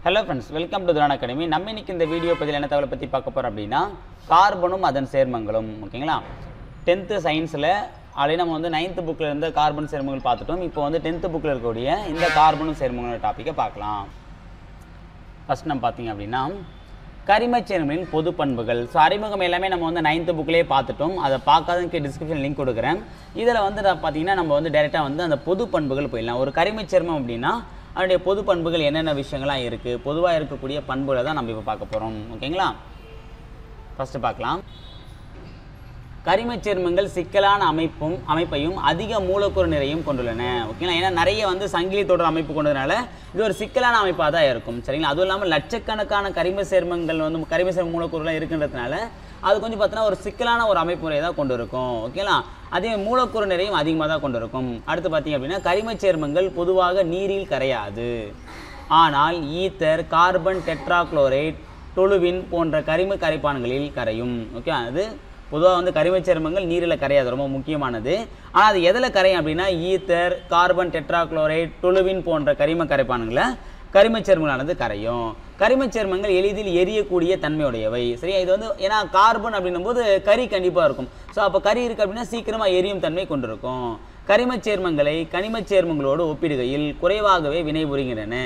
Hello friends, welcome to Dharana Academy. நம்ம இன்னைக்கு இந்த வீடியோ பதில என்ன தகவலை பத்தி பார்க்க போறோம் அப்படினா கார்பனும் அதன் சேர்மங்களும். ஓகேங்களா? 10th சயின்ஸ்ல ஆல்ரெடி நம்ம வந்து 9th புக்ல இருந்த கார்பன் சேர்மங்கள் பார்த்துட்டோம். இப்போ வந்து 10th புக்ல இருக்கக்கூடிய இந்த கார்பனும் சேர்மங்களோட டாபிக்கை பார்க்கலாம். ஃபர்ஸ்ட் நம்ம பாத்தீங்க அப்படினா கரிமச் சேர்மங்களின் பொது பண்புகள். ஸோ அறிமுகம் எல்லாமே நம்ம வந்து 9th புக்லேயே பார்த்துட்டோம். அதை பார்க்காதவங்களுக்கு டிஸ்கிரிப்ஷன் லிங்க் கொடுக்குறேன். இதில் வந்து பார்த்தீங்கன்னா நம்ம வந்து டைரெக்டாக வந்து அந்த பொது பண்புகள் போயிடலாம். ஒரு கரிமச் சேர்மம் அப்படின்னா அதனுடைய பொது பண்புகள் என்னென்ன விஷயங்கள்லாம் இருக்குது, பொதுவாக இருக்கக்கூடிய பண்புகளை தான் நம்ம இப்போ பார்க்க போகிறோம். ஓகேங்களா? ஃபஸ்ட்டு பார்க்கலாம். கரிமச் சேர்மங்கள் சிக்கலான அமைப்பையும் அதிக மூலக்கூறு நிறையும் கொண்டுள்ளன. ஓகேங்களா? ஏன்னா நிறைய வந்து சங்கிலி தொடர் அமைப்பு கொண்டதுனால இது ஒரு சிக்கலான அமைப்பாக தான் இருக்கும். சரிங்களா? அதுவும் இல்லாமல் லட்சக்கணக்கான கரிம சேர்மங்கள் வந்து கரிம சேர்ம மூலக்கூறுலாம் இருக்குன்றதுனால அது கொஞ்சம் பார்த்தீங்கன்னா ஒரு சிக்கலான ஒரு அமைப்பு முறையை தான் கொண்டு இருக்கும். ஓகேங்களா? அதே மூலக்கூறு நிறையும் அதிகமாக தான் கொண்டு இருக்கும். அடுத்து பார்த்தீங்க அப்படின்னா கரிமச் சேர்மங்கள் பொதுவாக நீரில் கரையாது. ஆனால் ஈத்தர், கார்பன் டெட்ராக்ளோரைட், டொலுவின் போன்ற கரிம கரைப்பான்களில் கரையும். ஓகே, அது பொதுவாக வந்து கரிமச் சேர்மங்கள் நீரில் கரையாது, ரொம்ப முக்கியமானது. ஆனால் அது எதில் கரையும் அப்படின்னா ஈத்தர், கார்பன் டெட்ராக்ளோரைட், டொலுவின் போன்ற கரிம கரைப்பான்களை கரிமச் சேர்மங்களானது கரையும். கரிமச் சேர்மங்கள் எளிதில் எரியக்கூடிய தன்மையுடையவை. சரியா? இது வந்து ஏன்னா கார்பன் அப்படின்னும் போது கரி கண்டிப்பாக இருக்கும். ஸோ அப்போ கரி இருக்குது அப்படின்னா சீக்கிரமாக எரியும் தன்மை கொண்டிருக்கும். கரிமச் சேர்மங்களை கனிமச் சேர்மங்களோடு ஒப்பிடுகையில் குறைவாகவே வினைபுரிகின்றன.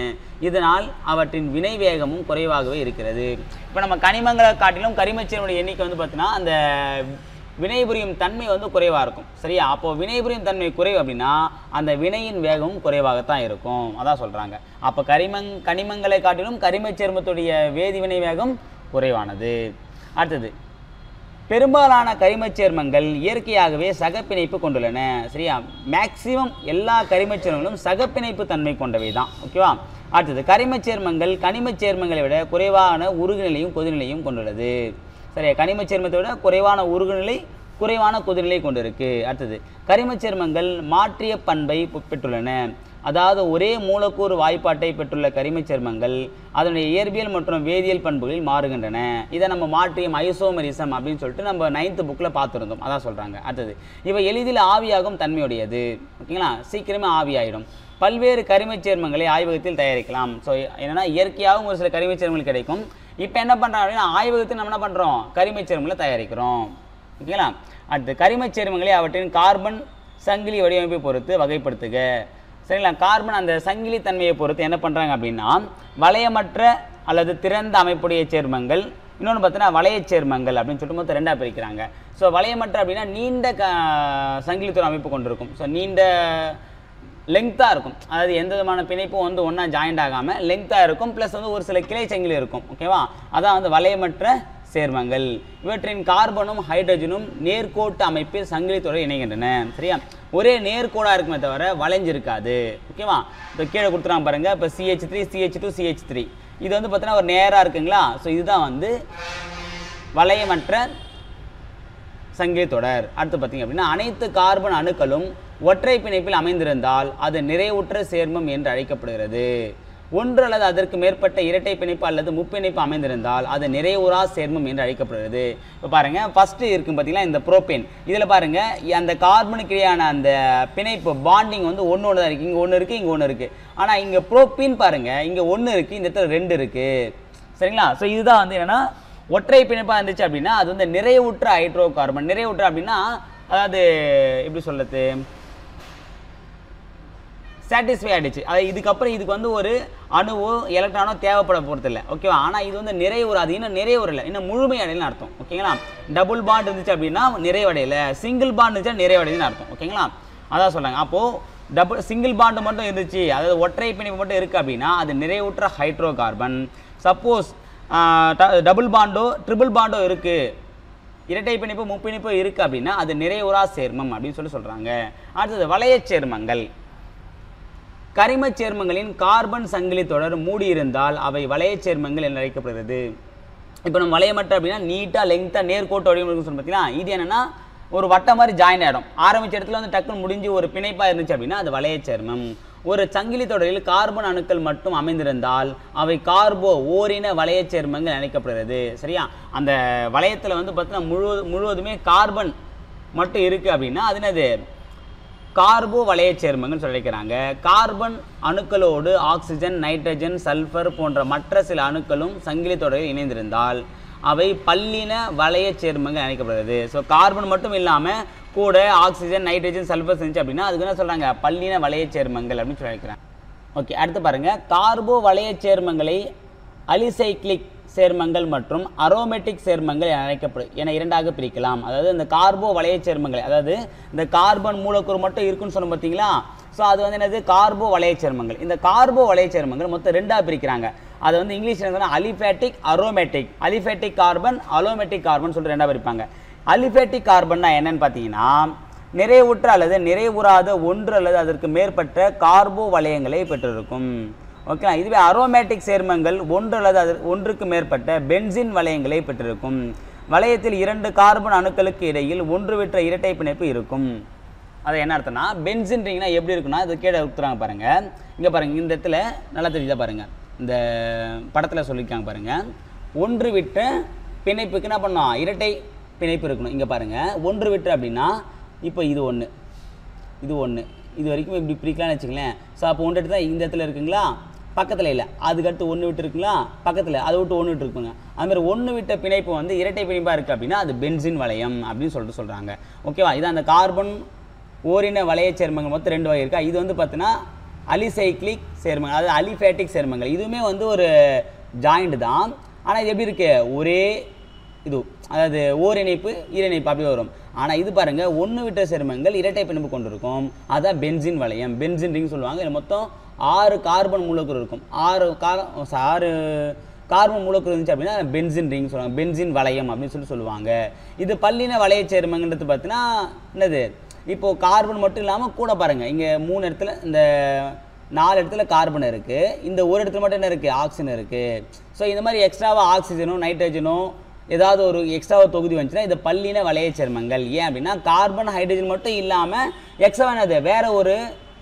இதனால் அவற்றின் வினை வேகமும் குறைவாகவே இருக்கிறது. இப்போ நம்ம கனிமங்களை காட்டிலும் கரிமச் சேர்மங்களுடைய எண்ணிக்கை வந்து பார்த்தீங்கன்னா அந்த வினைபுரியும் தன்மை வந்து குறைவாக இருக்கும். சரியா? அப்போது வினைபுரியும் தன்மை குறைவு அப்படின்னா அந்த வினையின் வேகமும் குறைவாகத்தான் இருக்கும். அதான் சொல்கிறாங்க. அப்போ கனிமங்களை காட்டிலும் கரிமச் சேர்மத்துடைய வேதிவினை வேகம் குறைவானது. அடுத்தது, பெரும்பாலான கரிமச் சேர்மங்கள் இயற்கையாகவே சகப்பிணைப்பு கொண்டுள்ளன. சரியா? மேக்சிமம் எல்லா கரிமச் சேர்மங்களும் சகப்பிணைப்பு தன்மை கொண்டவை தான். ஓகேவா? அடுத்தது, கரிமச் சேர்மங்கள் கனிமச் சேர்மங்களை விட குறைவான உருகுநிலையும் கொதிநிலையும் கொண்டுள்ளது. சரியா? கனிமச் சேர்மத்தை விட குறைவான உருகுநிலை, குறைவான கொதிநிலை கொண்டிருக்கு. அடுத்தது, கரிமச் சேர்மங்கள் மாற்றிய பண்பை பெற்றுள்ளன. அதாவது ஒரே மூலக்கூறு வாய்ப்பாட்டை பெற்றுள்ள கரிமச் சேர்மங்கள் அதனுடைய இயற்பியல் மற்றும் வேதியியல் பண்புகளில் மாறுகின்றன. இதை நம்ம மாற்றியம் ஐசோமரிசம் அப்படின்னு சொல்லிட்டு நம்ம 9th புக்கில் பார்த்துருந்தோம். அதான் சொல்கிறாங்க. அடுத்தது, இவை எளிதில் ஆவியாகும் தன்மையுடையது. ஓகேங்களா? சீக்கிரமே ஆவியாயிடும். பல்வேறு கரிமச் சேர்மங்களை ஆய்வகத்தில் தயாரிக்கலாம். ஸோ என்னென்னா இயற்கையாகவும் ஒரு சில கரிமச் சேர்மங்கள் கிடைக்கும். இப்போ என்ன பண்ணுறோம் அப்படின்னா ஆய்வகத்தில் நம்ம என்ன பண்ணுறோம், கரிமச் சேர்மங்களை தயாரிக்கிறோம். ஓகேங்களா? அடுத்து, கரிமச் சேர்மங்களை அவற்றின் கார்பன் சங்கிலி வடிவமைப்பை பொறுத்து வகைப்படுத்துக. சரிங்களா? கார்பன் அந்த சங்கிலி தன்மையை பொறுத்து என்ன பண்ணுறாங்க அப்படின்னா வளையமற்ற அல்லது திறந்த அமைப்புடைய சேர்மங்கள், இன்னொன்று பார்த்தீங்கன்னா வளையச் சேர்மங்கள் அப்படின்னு சொல்லிட்டு மொத்தம் ரெண்டாக பிரிக்கிறாங்க. ஸோ வளையமற்ற அப்படின்னா நீண்ட சங்கிலித்தொடர் அமைப்பு கொண்டிருக்கும். ஸோ நீண்ட லெங்க்த்தாக இருக்கும். அதாவது எந்த விதமான பிணைப்பும் வந்து ஒன்றா ஜாயிண்ட் ஆகாமல் லெங்க்த்தாக இருக்கும். ப்ளஸ் வந்து ஒரு சில கிளை சங்கிலி இருக்கும். ஓகேவா? அதான் வந்து வளையமற்ற சேர்மங்கள். இவற்றின் கார்பனும் ஹைட்ரஜனும் நேர்கோட்டு அமைப்பில் சங்கிலி தொடர் இணைகின்றன. சரியா? ஒரே நேர்கோடாக இருக்குமே தவிர வளைஞ்சிருக்காது. ஓகேவா? இப்போ கீழே கொடுத்துறாங்க பாருங்க. இப்போ CH3 CH2 CH3 இது வந்து பார்த்தீங்கன்னா ஒரு நேராக இருக்குங்களா? ஸோ இதுதான் வந்து வளையமற்ற சங்கிலி தொடர். அடுத்து பார்த்தீங்க அப்படின்னா அனைத்து கார்பன் அணுக்களும் ஒற்றை பிணைப்பில் அமைந்திருந்தால் அது நிறைவுற்ற சேர்மம் என்று அழைக்கப்படுகிறது. ஒன்று அல்லது அதற்கு மேற்பட்ட இரட்டை பிணைப்பு அல்லது முப்பிணைப்பு அமைந்திருந்தால் அது நிறைவுறா சேர்மம் என்று அழைக்கப்படுகிறது. இப்போ பாருங்க, ஃபர்ஸ்ட் இருக்கும் பார்த்தீங்களா இந்த புரோபேன். இதில் பாருங்க அந்த கார்பனுக்கு இடையான அந்த பிணைப்பு பாண்டிங் வந்து ஒன்று தான் இருக்குது. இங்கே ஒன்று இருக்குது, இங்கே ஒன்று இருக்குது. ஆனால் இங்கே புரோபீன் பாருங்க, இங்கே ஒன்று இருக்குது, இந்த இடத்துல 2 இருக்குது. சரிங்களா? ஸோ இதுதான் வந்து என்னன்னா ஒற்றை பிணைப்பாக இருந்துச்சு அப்படின்னா அது வந்து நிறைவுற்ற ஹைட்ரோ கார்பன். நிறைவுற்ற அப்படின்னா அதாவது எப்படி சொல்றது, சாட்டிஸ்ஃபை ஆகிடுச்சு. அது இதுக்கப்புறம் இதுக்கு வந்து ஒரு அணுவோ எலக்ட்ரானோ தேவைப்பட போகிறது இல்லை. ஓகேவா? ஆனால் இது வந்து நிறைவுறு, அது இன்னும் நிறைவுறலை, இன்னும் முழுமையடையலன்னு அர்த்தம். ஓகேங்களா? டபுள் பாண்ட் இருந்துச்சு அப்படின்னா நிறைவடையலை, சிங்கிள் பாண்ட் இருந்துச்சா நிறைவடையுதுன்னு அர்த்தம். ஓகேங்களா? அதான் சொல்கிறாங்க. அப்போது சிங்கிள் பாண்டு மட்டும் இருந்துச்சு, அதாவது ஒற்றை பிணைப்பு மட்டும் இருக்குது அப்படின்னா அது நிறைவுற்ற ஹைட்ரோ கார்பன். சப்போஸ் டபுள் பாண்டோ ட்ரிபிள் பாண்டோ இருக்குது, இரட்டை பிணைப்பு முப்பிணைப்போ இருக்குது அப்படின்னா அது நிறைவுறா சேர்மம் அப்படின்னு சொல்கிறாங்க. அடுத்தது, வளையச் சேர்மங்கள். கரிமச் சேர்மங்களின் கார்பன் சங்கிலி தொடர் மூடியிருந்தால் அவை வளையச் சேர்மங்கள் என்று அழைக்கப்படுகிறது. இப்போ நம்ம வளையமற்ற அப்படின்னா நீட்டாக லெங்க்த்தாக நேர்கோட்டு வடிவமைப்பு சொல்லி பார்த்தீங்கன்னா இது என்னென்னா ஒரு வட்டம் மாதிரி ஜாயின் ஆகிடும். ஆரம்பித்த இடத்துல வந்து டக்குன்னு முடிஞ்சு ஒரு பிணைப்பாக இருந்துச்சு அப்படின்னா அது வளையச் சேர்மம். ஒரு சங்கிலி தொடரில் கார்பன் அணுக்கள் மட்டும் அமைந்திருந்தால் அவை கார்போ ஓரின வளையச் சேர்மங்கள் அழைக்கப்படுகிறது. சரியா? அந்த வளையத்தில் வந்து பார்த்தீங்கன்னா முழுவதுமே கார்பன் மட்டும் இருக்குது அப்படின்னா அது என்னது, கார்போ வளைய சேர்மங்கள் சொல்லிக்கிறாங்க. கார்பன் அணுக்களோடு ஆக்சிஜன், நைட்ரஜன், சல்ஃபர் போன்ற மற்ற சில அணுக்களும் சங்கிலி தொடரில் இணைந்திருந்தால் அவை பல்லின வளைய சேர்மங்கள் அழைக்கப்படுகிறது. ஸோ கார்பன் மட்டும் இல்லாமல் கூட ஆக்சிஜன், நைட்ரஜன், சல்ஃபர் செஞ்சு அப்படின்னா அதுக்கு என்ன சொல்கிறாங்க, பல்லின வளைய சேர்மங்கள் அப்படின்னு சொல்லியிருக்கிறாங்க. ஓகே, அடுத்து பாருங்கள், கார்போ வளைய சேர்மங்களை அலிசைக்ளிக் சேர்மங்கள் மற்றும் அரோமேட்டிக் சேர்மங்கள் என இரண்டாக பிரிக்கலாம். அதாவது இந்த கார்போ வளைய சேர்மங்கள், அதாவது இந்த கார்பன் மூலக்கூறு மட்டும் இருக்குன்னு சொன்னோம் பார்த்தீங்களா, ஸோ அது வந்து என்னது, கார்போ வளைய சேர்மங்கள். இந்த கார்போ வளைய சேர்மங்கள் மொத்தம் ரெண்டாக பிரிக்கிறாங்க. அது வந்து இங்கிலீஷில் என்ன aliphatic, aromatic. Aliphatic carbon, aromatic carbon சொல்லிட்டு ரெண்டாக பிரிப்பாங்க. அலிஃபேட்டிக் கார்பன்னா என்னன்னு பார்த்தீங்கன்னா, நிறைவுற்ற அல்லது நிறைவுறாத ஒன்று அல்லது அதற்கு மேற்பட்ட கார்போ வளையங்களை பெற்றிருக்கும். ஓகே, இதுவே அரோமேட்டிக் சேர்மங்கள் ஒன்று அல்லது ஒன்றுக்கு மேற்பட்ட பென்சின் வளையங்களை பெற்றிருக்கும். வளையத்தில் 2 கார்பன் அணுக்களுக்கு இடையில் ஒன்று விட்ட இரட்டை பிணைப்பு இருக்கும். அது என்ன அர்த்தம்னா, பென்சின் ரிங்னா எப்படி இருக்குன்னா, இது கீழே கொடுத்துறாங்க பாருங்க. இங்கே பாருங்க, இந்த இடத்துல நல்லா தெரியுதா பாருங்க, இந்த படத்தில் சொல்லியிருக்காங்க பாருங்க. ஒன்று விட்ட பிணைப்புக்கு என்ன பண்ணோம், இரட்டை பிணைப்பு இருக்கணும். இங்கே பாருங்க, ஒன்று விட்டு அப்படின்னா இப்போ இது ஒன்று, இது ஒன்று, இது வரைக்கும் இப்படி பிரிக்கலாம்னு வச்சுங்களேன். ஸோ அப்போ ஒன்று எடுத்து தான் இந்த இடத்துல இருக்குங்களா, பக்கத்தில் இல்லை, அதுக்கடுத்து ஒன்று விட்டு இருக்குங்களா, பக்கத்தில் அதை விட்டு ஒன்று விட்டு இருக்குங்க. அதுமாதிரி ஒன்று விட்ட பிணைப்பு வந்து இரட்டை பிணைப்பாக இருக்குது அப்படின்னா அது பென்சின் வளையம் அப்படின்னு சொல்லிட்டு சொல்கிறாங்க. ஓகேவா, இதான் அந்த கார்பன் ஓரின வளைய சேர்மங்கள் மொத்தம் 2 வகை இருக்கா. இது வந்து பார்த்தீங்கன்னா அலிசைக்ளிக் சேர்மங்கள், அதாவது அலிஃபேட்டிக் சேர்மங்கள். இதுவுமே வந்து ஒரு ஜாயிண்ட் தான், ஆனால் இது எப்படி இருக்குது, ஒரே இது, அதாவது ஓரிணைப்பு ஈரிணைப்பு அப்படி வரும். ஆனால் இது பாருங்கள், ஒன்று விட்ட சேர்மங்கள் இரட்டை பிணைப்பு கொண்டிருக்கும், அதான் பென்சின் வளையம், பென்சின் ரிங் சொல்லுவாங்க. இது மொத்தம் 6 கார்பன் மூலக்கூறு இருக்கும். 6 கார்பன் மூலக்கூறு இருந்துச்சு அப்படின்னா பென்சின் ரிங் சொல்லுவாங்க, பென்சின் வளையம் அப்படின்னு சொல்லுவாங்க. இது பல்லின வளைய சேர்மங்கன்றது பார்த்தீங்கன்னா என்னது, இப்போது கார்பன் மட்டும் இல்லாமல் கூட பாருங்கள், இங்கே 3 இடத்துல, இந்த 4 இடத்துல கார்பன் இருக்குது, இந்த ஒரு இடத்துல மட்டும் என்ன இருக்குது, ஆக்சிஜன் இருக்குது. ஸோ இந்த மாதிரி எக்ஸ்ட்ராவாக ஆக்சிஜனோ நைட்ரஜனோ ஏதாவது ஒரு எக்ஸ்ட்ராவாக தொகுதி வந்துச்சுன்னா இது பல்லின வளைய சேர்மங்கள். ஏன் அப்படின்னா கார்பன் ஹைட்ரஜன் மட்டும் இல்லாமல் எக்ஸ்ட்ரா என்னது, வேறு ஒரு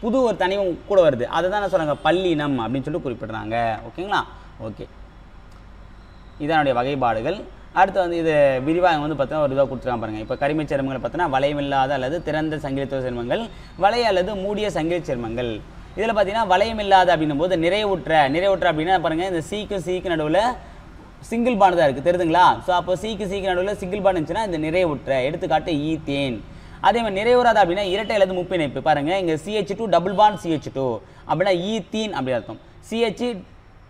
புது ஒரு தனியும் கூட வருது, அதை தான் என்ன சொல்கிறாங்க, பல்லினம் அப்படின்னு சொல்லிட்டு குறிப்பிட்றாங்க. ஓகேங்களா, ஓகே, இதனுடைய வகைப்பாடுகள். அடுத்து வந்து இது விரிவாக வந்து பார்த்தீங்கன்னா ஒரு இதாக கொடுத்துருக்காங்க பாருங்கள். இப்போ கரிம சேர்மங்கள் பார்த்தீங்கன்னா வளையமில்லாத அல்லது திறந்த சங்கிலித்துவ சேர்மங்கள், வளைய அல்லது மூடிய சங்கிலி சேர்மங்கள். இதில் பார்த்தீங்கன்னா வளையமில்லாத அப்படின்னும் போது நிறைவுற்ற அப்படின்னா பாருங்கள், இந்த சிக்கு நடுவில் சிங்கிள் பாண்ட் தான் இருக்குது, தெரியுதுங்களா. ஸோ அப்போ சிக்கு நடுவில் சிங்கிள் பாண்ட் இருந்துச்சுன்னா இந்த நிறைவுற்ற, எடுத்துக்காட்டு ஈத்தேன். அதே மாதிரி நிறைவுறாத அப்படின்னா இரட்டை அல்லது முப்பிணைப்பு. பாருங்கள், இங்கே CH2 டபுள் பாண்ட் CH2 அப்படின்னா ஈத்தீன் அப்படி அர்த்தம். CH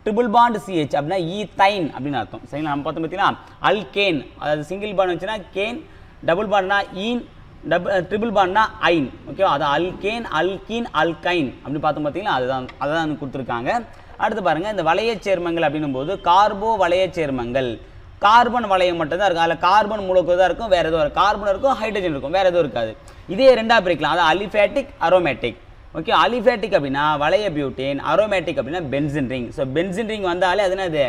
ட்ரிபிள் பாண்ட் CH அப்படின்னா ஈத்தைன் அப்படின்னு அர்த்தம். சரிங்களா, நம்ம பார்த்தோம் பார்த்தீங்கன்னா அல்கேன், அதாவது சிங்கிள் பாண்ட் வந்துச்சுன்னா கேன், டபுள் பாண்ட்னா ஈன், ட்ரிபிள் பாண்ட்னா ஐன். ஓகேவா, அது அல்கேன், அல்கீன், அல்கைன் அப்படின்னு பார்த்தோம் பார்த்தீங்களா, அதுதான் கொடுத்துருக்காங்க. அடுத்து பாருங்கள், இந்த வளைய சேர்மங்கள் அப்படின்னும் போது கார்போ வளைய சேர்மங்கள், கார்பன் வளையம் மட்டும் தான் இருக்கும், அதில் கார்பன் மூலக்கூறு தான் இருக்கும், வேறு எதுவும் கார்பன் இருக்கும், ஹைட்ரஜன் இருக்கும், வேறு எதுவும் இருக்காது. இதே ரெண்டாக பிரிக்கலாம், அதாவது அலிஃபேட்டிக், அரோமேட்டிக். ஓகே, அலிஃபேட்டிக் அப்படின்னா வளைய பியூட்டேன், அரோமேட்டிக் அப்படின்னா benzene ring. So benzene ring வந்தாலே அது என்னது,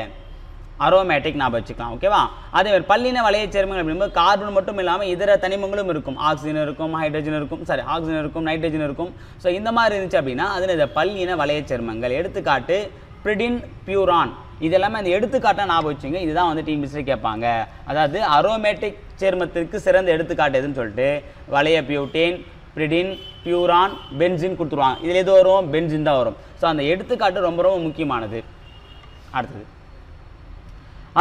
அரோமேட்டிக் ஞாபகம் வச்சுக்கலாம். ஓகேவா, அதே மாதிரி பல்லின வளைய சேர்மங்கள் அப்படிங்கும்போது கார்பன் மட்டும் இல்லாமல் இதர தனிமங்களும் இருக்கும், ஆக்சிஜன் இருக்கும், ஹைட்ரஜன் இருக்கும், ஆக்சிஜன் இருக்கும், நைட்ரஜன் இருக்கும். ஸோ இந்த மாதிரி இருந்துச்சு அப்படின்னா அது பல்லின வளைய சேர்மங்கள். எடுத்துக்காட்டு பிரிடின், பியூரான், இதெல்லாமே அந்த எடுத்துக்காட்டாக ஞாபகம் வச்சுங்க. இதுதான் வந்து டிஎன்பிஎஸ்சி கேட்பாங்க. அதாவது அரோமேட்டிக் சேர்மத்திற்கு சிறந்த எடுத்துக்காட்டு எதுன்னு சொல்லிட்டு வளைய பியூட்டேன், பிரிடின், பியூரான், பென்சின் கொடுத்துருவாங்க. இதில் எது வரும், பென்சின் தான் வரும். ஸோ அந்த எடுத்துக்காட்டு ரொம்ப ரொம்ப முக்கியமானது. அடுத்தது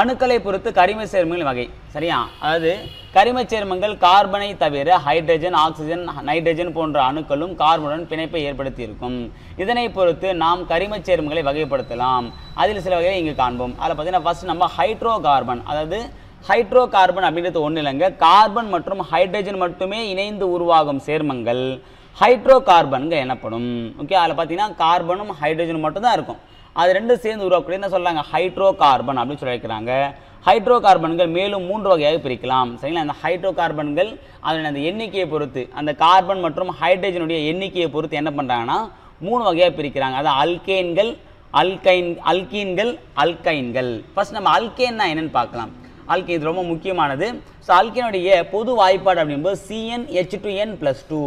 அணுக்களை பொறுத்து கரிம சேர்மங்கள் வகை. சரியா, அதாவது கரிம சேர்மங்கள் கார்பனை தவிர ஹைட்ரஜன், ஆக்சிஜன், நைட்ரஜன் போன்ற அணுக்களும் கார்பனுடன் பிணைப்பை ஏற்படுத்தி இருக்கும். இதனை பொறுத்து நாம் கரிம சேர்மங்களை வகைப்படுத்தலாம். அதில் சில வகைகளை இங்கு காண்போம். அதில் பார்த்தீங்கன்னா ஃபர்ஸ்ட் நம்ம ஹைட்ரோ கார்பன், அதாவது ஹைட்ரோ கார்பன் அப்படின்றது ஒன்றும் இல்லைங்க, கார்பன் மற்றும் ஹைட்ரஜன் மட்டுமே இணைந்து உருவாகும் சேர்மங்கள் ஹைட்ரோ கார்பன்கள் எனப்படும். ஓகே, அதில் பார்த்தீங்கன்னா கார்பனும் ஹைட்ரஜனும் மட்டும்தான் இருக்கும், அது ரெண்டும் சேர்ந்து உருவாக்கக்கூடிய என்ன சொல்கிறாங்க, ஹைட்ரோ கார்பன் அப்படின்னு சொல்லியிருக்கிறாங்க. ஹைட்ரோ கார்பன்கள் மேலும் 3 வகையாக பிரிக்கலாம். சரிங்களா, அந்த ஹைட்ரோ கார்பன்கள் அதன் அந்த எண்ணிக்கையை பொறுத்து, அந்த கார்பன் மற்றும் ஹைட்ரஜனுடைய எண்ணிக்கையை பொறுத்து என்ன பண்ணுறாங்கன்னா 3 வகையாக பிரிக்கிறாங்க. அதாவது அல்கேன்கள், அல்கீன்கள், அல்கைன்கள். ஃபர்ஸ்ட் நம்ம அல்கேன்னா என்னன்னு பார்க்கலாம். அல்கேன் இது ரொம்ப முக்கியமானது. ஸோ அல்கேனுடைய பொது வாய்ப்பாடு அப்படிங்கும்போது CnH2n+2.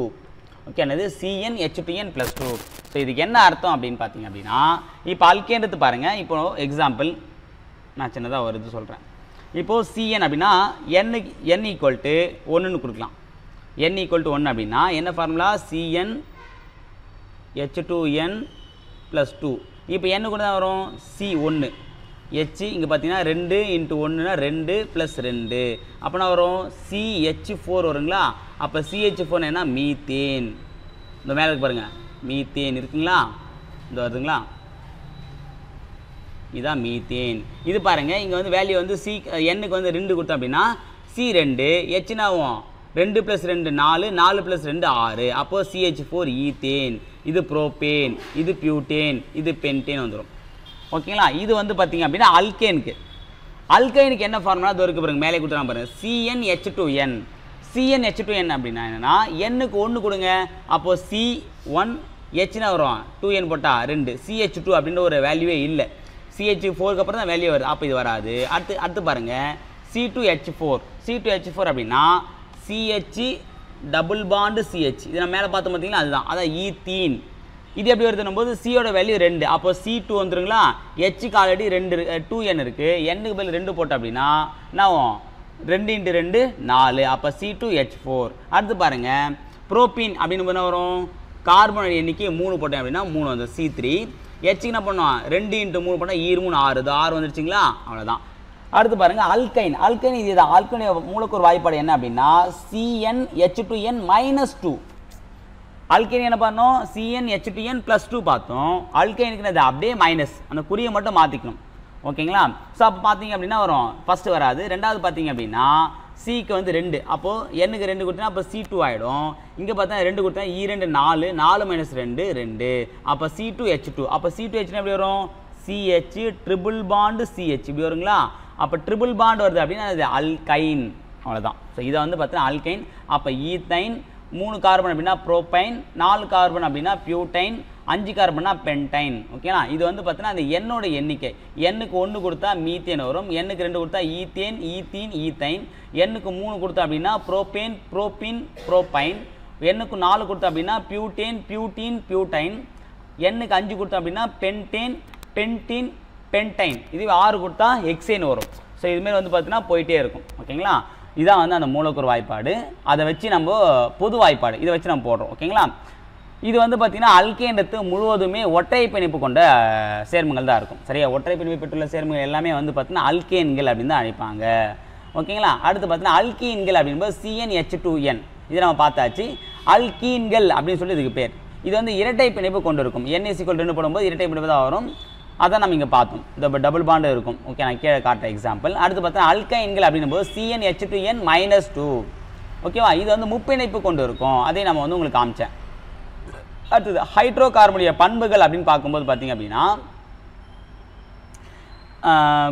ஓகே, என்னது CnH2n+2. ஸோ இதுக்கு என்ன அர்த்தம் அப்படின்னு பார்த்தீங்க அப்படின்னா, இப்போ அல்கேன்றது பாருங்கள், இப்போ எக்ஸாம்பிள் நான் சின்னதாக ஒரு இது சொல்கிறேன். இப்போது Cn அப்படின்னா n = 1ன்னு கொடுக்கலாம். n = 1 அப்படின்னா என்ன ஃபார்முலா, CnH2n+2 H2N + 2. இப்போ n கூட தான் வரும் C1 H இங்கே பார்த்தீங்கன்னா 2 × 1னா 2 + 2 அப்போனா வரும் CH4 வருங்களா. அப்போ CH4 என்ன மீத்தேன். இந்த மேலே இருக்கு பாருங்கள் மீத்தேன் இருக்குங்களா, இந்த வருதுங்களா, இதுதான் மீத்தேன். இது பாருங்கள் இங்கே வந்து வேல்யூ வந்து எண்ணுக்கு வந்து 2 கொடுத்தோம் அப்படின்னா C2 Hனாவும் 2 + 2 4 4 + 2 6 அப்போ CH4 ஈத்தேன். இது ப்ரோபேன், இது பியூட்டேன், இது பென்டேன் வந்துடும். ஓகேங்களா. இது வந்து பார்த்தீங்க அப்படின்னா அல்கேனுக்கு. அல்கைனுக்கு என்ன ஃபார்முலா அது இருக்கு பாருங்க, மேலே கொடுத்துறாங்க பாருங்க CnH2n. CnH2n அப்படின்னா என்னன்னா எண்ணுக்கு 1 கொடுங்க, அப்போ C1 Hனா வரும் 2n போட்டால் 2 CH2 அப்படின்ற ஒரு வேல்யூவே இல்லை. CH4க்கு அப்புறம் தான் வேல்யூ வருது, அப்போ இது வராது. அடுத்து பாருங்க C2H4. C2H4 அப்படின்னா CH டபுள் பாண்டு CH. இது நம்ம மேலே பார்த்தோம் பார்த்தீங்கன்னா அதுதான், அதான் ஈத்தீன். இது எப்படி வருதுன்னும் போது சியோட வேல்யூ 2, அப்போ C2 வந்துருங்களா. Hக்கு ஆல்ரெடி 2n இருக்குது, எண்ணுக்கு பதில் 2 போட்டோம் அப்படின்னா என்ன 2 × 2 4, அப்போ C2H4. அடுத்து பாருங்கள் ப்ரோப்பீன் அப்படின்னு என்ன வரும், கார்பன் எண்ணிக்கை 3 போட்டேன் அப்படின்னா 3 வந்து C3. Hக்கு என்ன பண்ணுவோம் 2 × 3 பண்ணால் 2 3 6, 6 வந்துருச்சுங்களா, அவ்வளோதான். அடுத்து பாருங்கள் அல்கைன். அல்கைன் இது தான். அல்கைன் மூலக்கூறு வாய்ப்பாடு என்ன அப்படின்னா CnH2n - 2. அல்கைன் என்ன பண்ணோம் CnH2n + 2 பார்த்தோம். அல்கைனுக்கு அது அப்படியே மைனஸ், அந்த குறியை மட்டும் மாற்றிக்கணும். ஓகேங்களா. ஸோ அப்போ பார்த்தீங்க அப்படின்னா வரும் ஃபஸ்ட்டு வராது. ரெண்டாவது பார்த்தீங்க அப்படின்னா சிக்கு வந்து 2, அப்போது எண்ணுக்கு 2 கொடுத்தா அப்போ C2 ஆகிடும். இங்கே பார்த்தா 2 கொடுத்தா E2 4 4 - 2 2, அப்போ C2H2. அப்போ C2H எப்படி வரும் CH ட்ரிபிள் பாண்டு CH இப்படி வருங்களா. அப்போ ட்ரிபிள் பாண்டு வருது அப்படின்னா அது அல்கைன், அவ்வளோதான். ஸோ இதை வந்து பார்த்தீங்கன்னா அல்கைன். அப்போ ஈத்தைன் 3 கார்பன் அப்படின்னா ப்ரோபைன், 4 கார்பன் அப்படின்னா பியூட்டைன், 5 கார்பன்னா பென்டைன். ஓகேனா. இது வந்து பார்த்தீங்கன்னா அந்த எண்ணோட எண்ணிக்கை. எண்ணுக்கு 1 கொடுத்தா மீத்தேன் வரும், எண்ணுக்கு 2 கொடுத்தா ஈத்தேன் ஈத்தீன் ஈத்தைன், எண்ணுக்கு 3 கொடுத்தா அப்படின்னா ப்ரோபேன் ப்ரோபின் ப்ரோபைன், எண்ணுக்கு 4 கொடுத்தா அப்படின்னா பியூட்டேன் பியூட்டீன் பியூட்டைன், எண்ணுக்கு 5 கொடுத்தா அப்படின்னா பென்டேன் பென்டீன் பென்டைன், இது 6 கொடுத்தா ஹெக்சேன் வரும். ஸோ இதுமாரி வந்து பார்த்தீங்கன்னா போயிட்டே இருக்கும். ஓகேங்களா. இதான் வந்து அந்த மூலக்கூறு வாய்ப்பாடு. அதை வச்சு நம்ம பொது வாய்ப்பாடு இதை வச்சு நம்ம போடுறோம். ஓகேங்களா. இது வந்து பார்த்திங்கன்னா அல்கேன்றது முழுவதுமே ஒற்றை பிணைப்பு கொண்ட சேர்மங்கள் தான் இருக்கும். சரியா. ஒற்றை பிணைப்பு பெற்றுள்ள சேர்மங்கள் எல்லாமே வந்து பார்த்திங்கன்னா அல்கேன்கள் அப்படின்னு தான் அழைப்பாங்க. ஓகேங்களா. அடுத்து பார்த்தீங்கன்னா அல்கீன்கள் அப்படின்போது CnH2n இதை நம்ம பார்த்தாச்சு. அல்கீன்கள் அப்படின்னு சொல்லி இதுக்கு பேர். இது வந்து இரட்டை பிணைப்பு கொண்டு இருக்கும். N=2 போடும்போது இரட்டை பிணைப்பு தான் வரும். அதான் நம்ம இங்கே பார்த்தோம். இந்த டபுள் பாண்டு இருக்கும். ஓகே, நான் கீழே காட்டுற எக்ஸாம்பிள். அடுத்து பார்த்தா அல்கைன்கள் அப்படின்னும் போது CnH2n - 2. ஓகேவா. இது வந்து முப்பிணைப்பு கொண்டு இருக்கும். அதை நம்ம வந்து உங்களுக்கு காமிச்சேன். அடுத்தது ஹைட்ரோ கார்பனுடைய பண்புகள் அப்படின்னு பார்க்கும்போது பார்த்தீங்க அப்படின்னா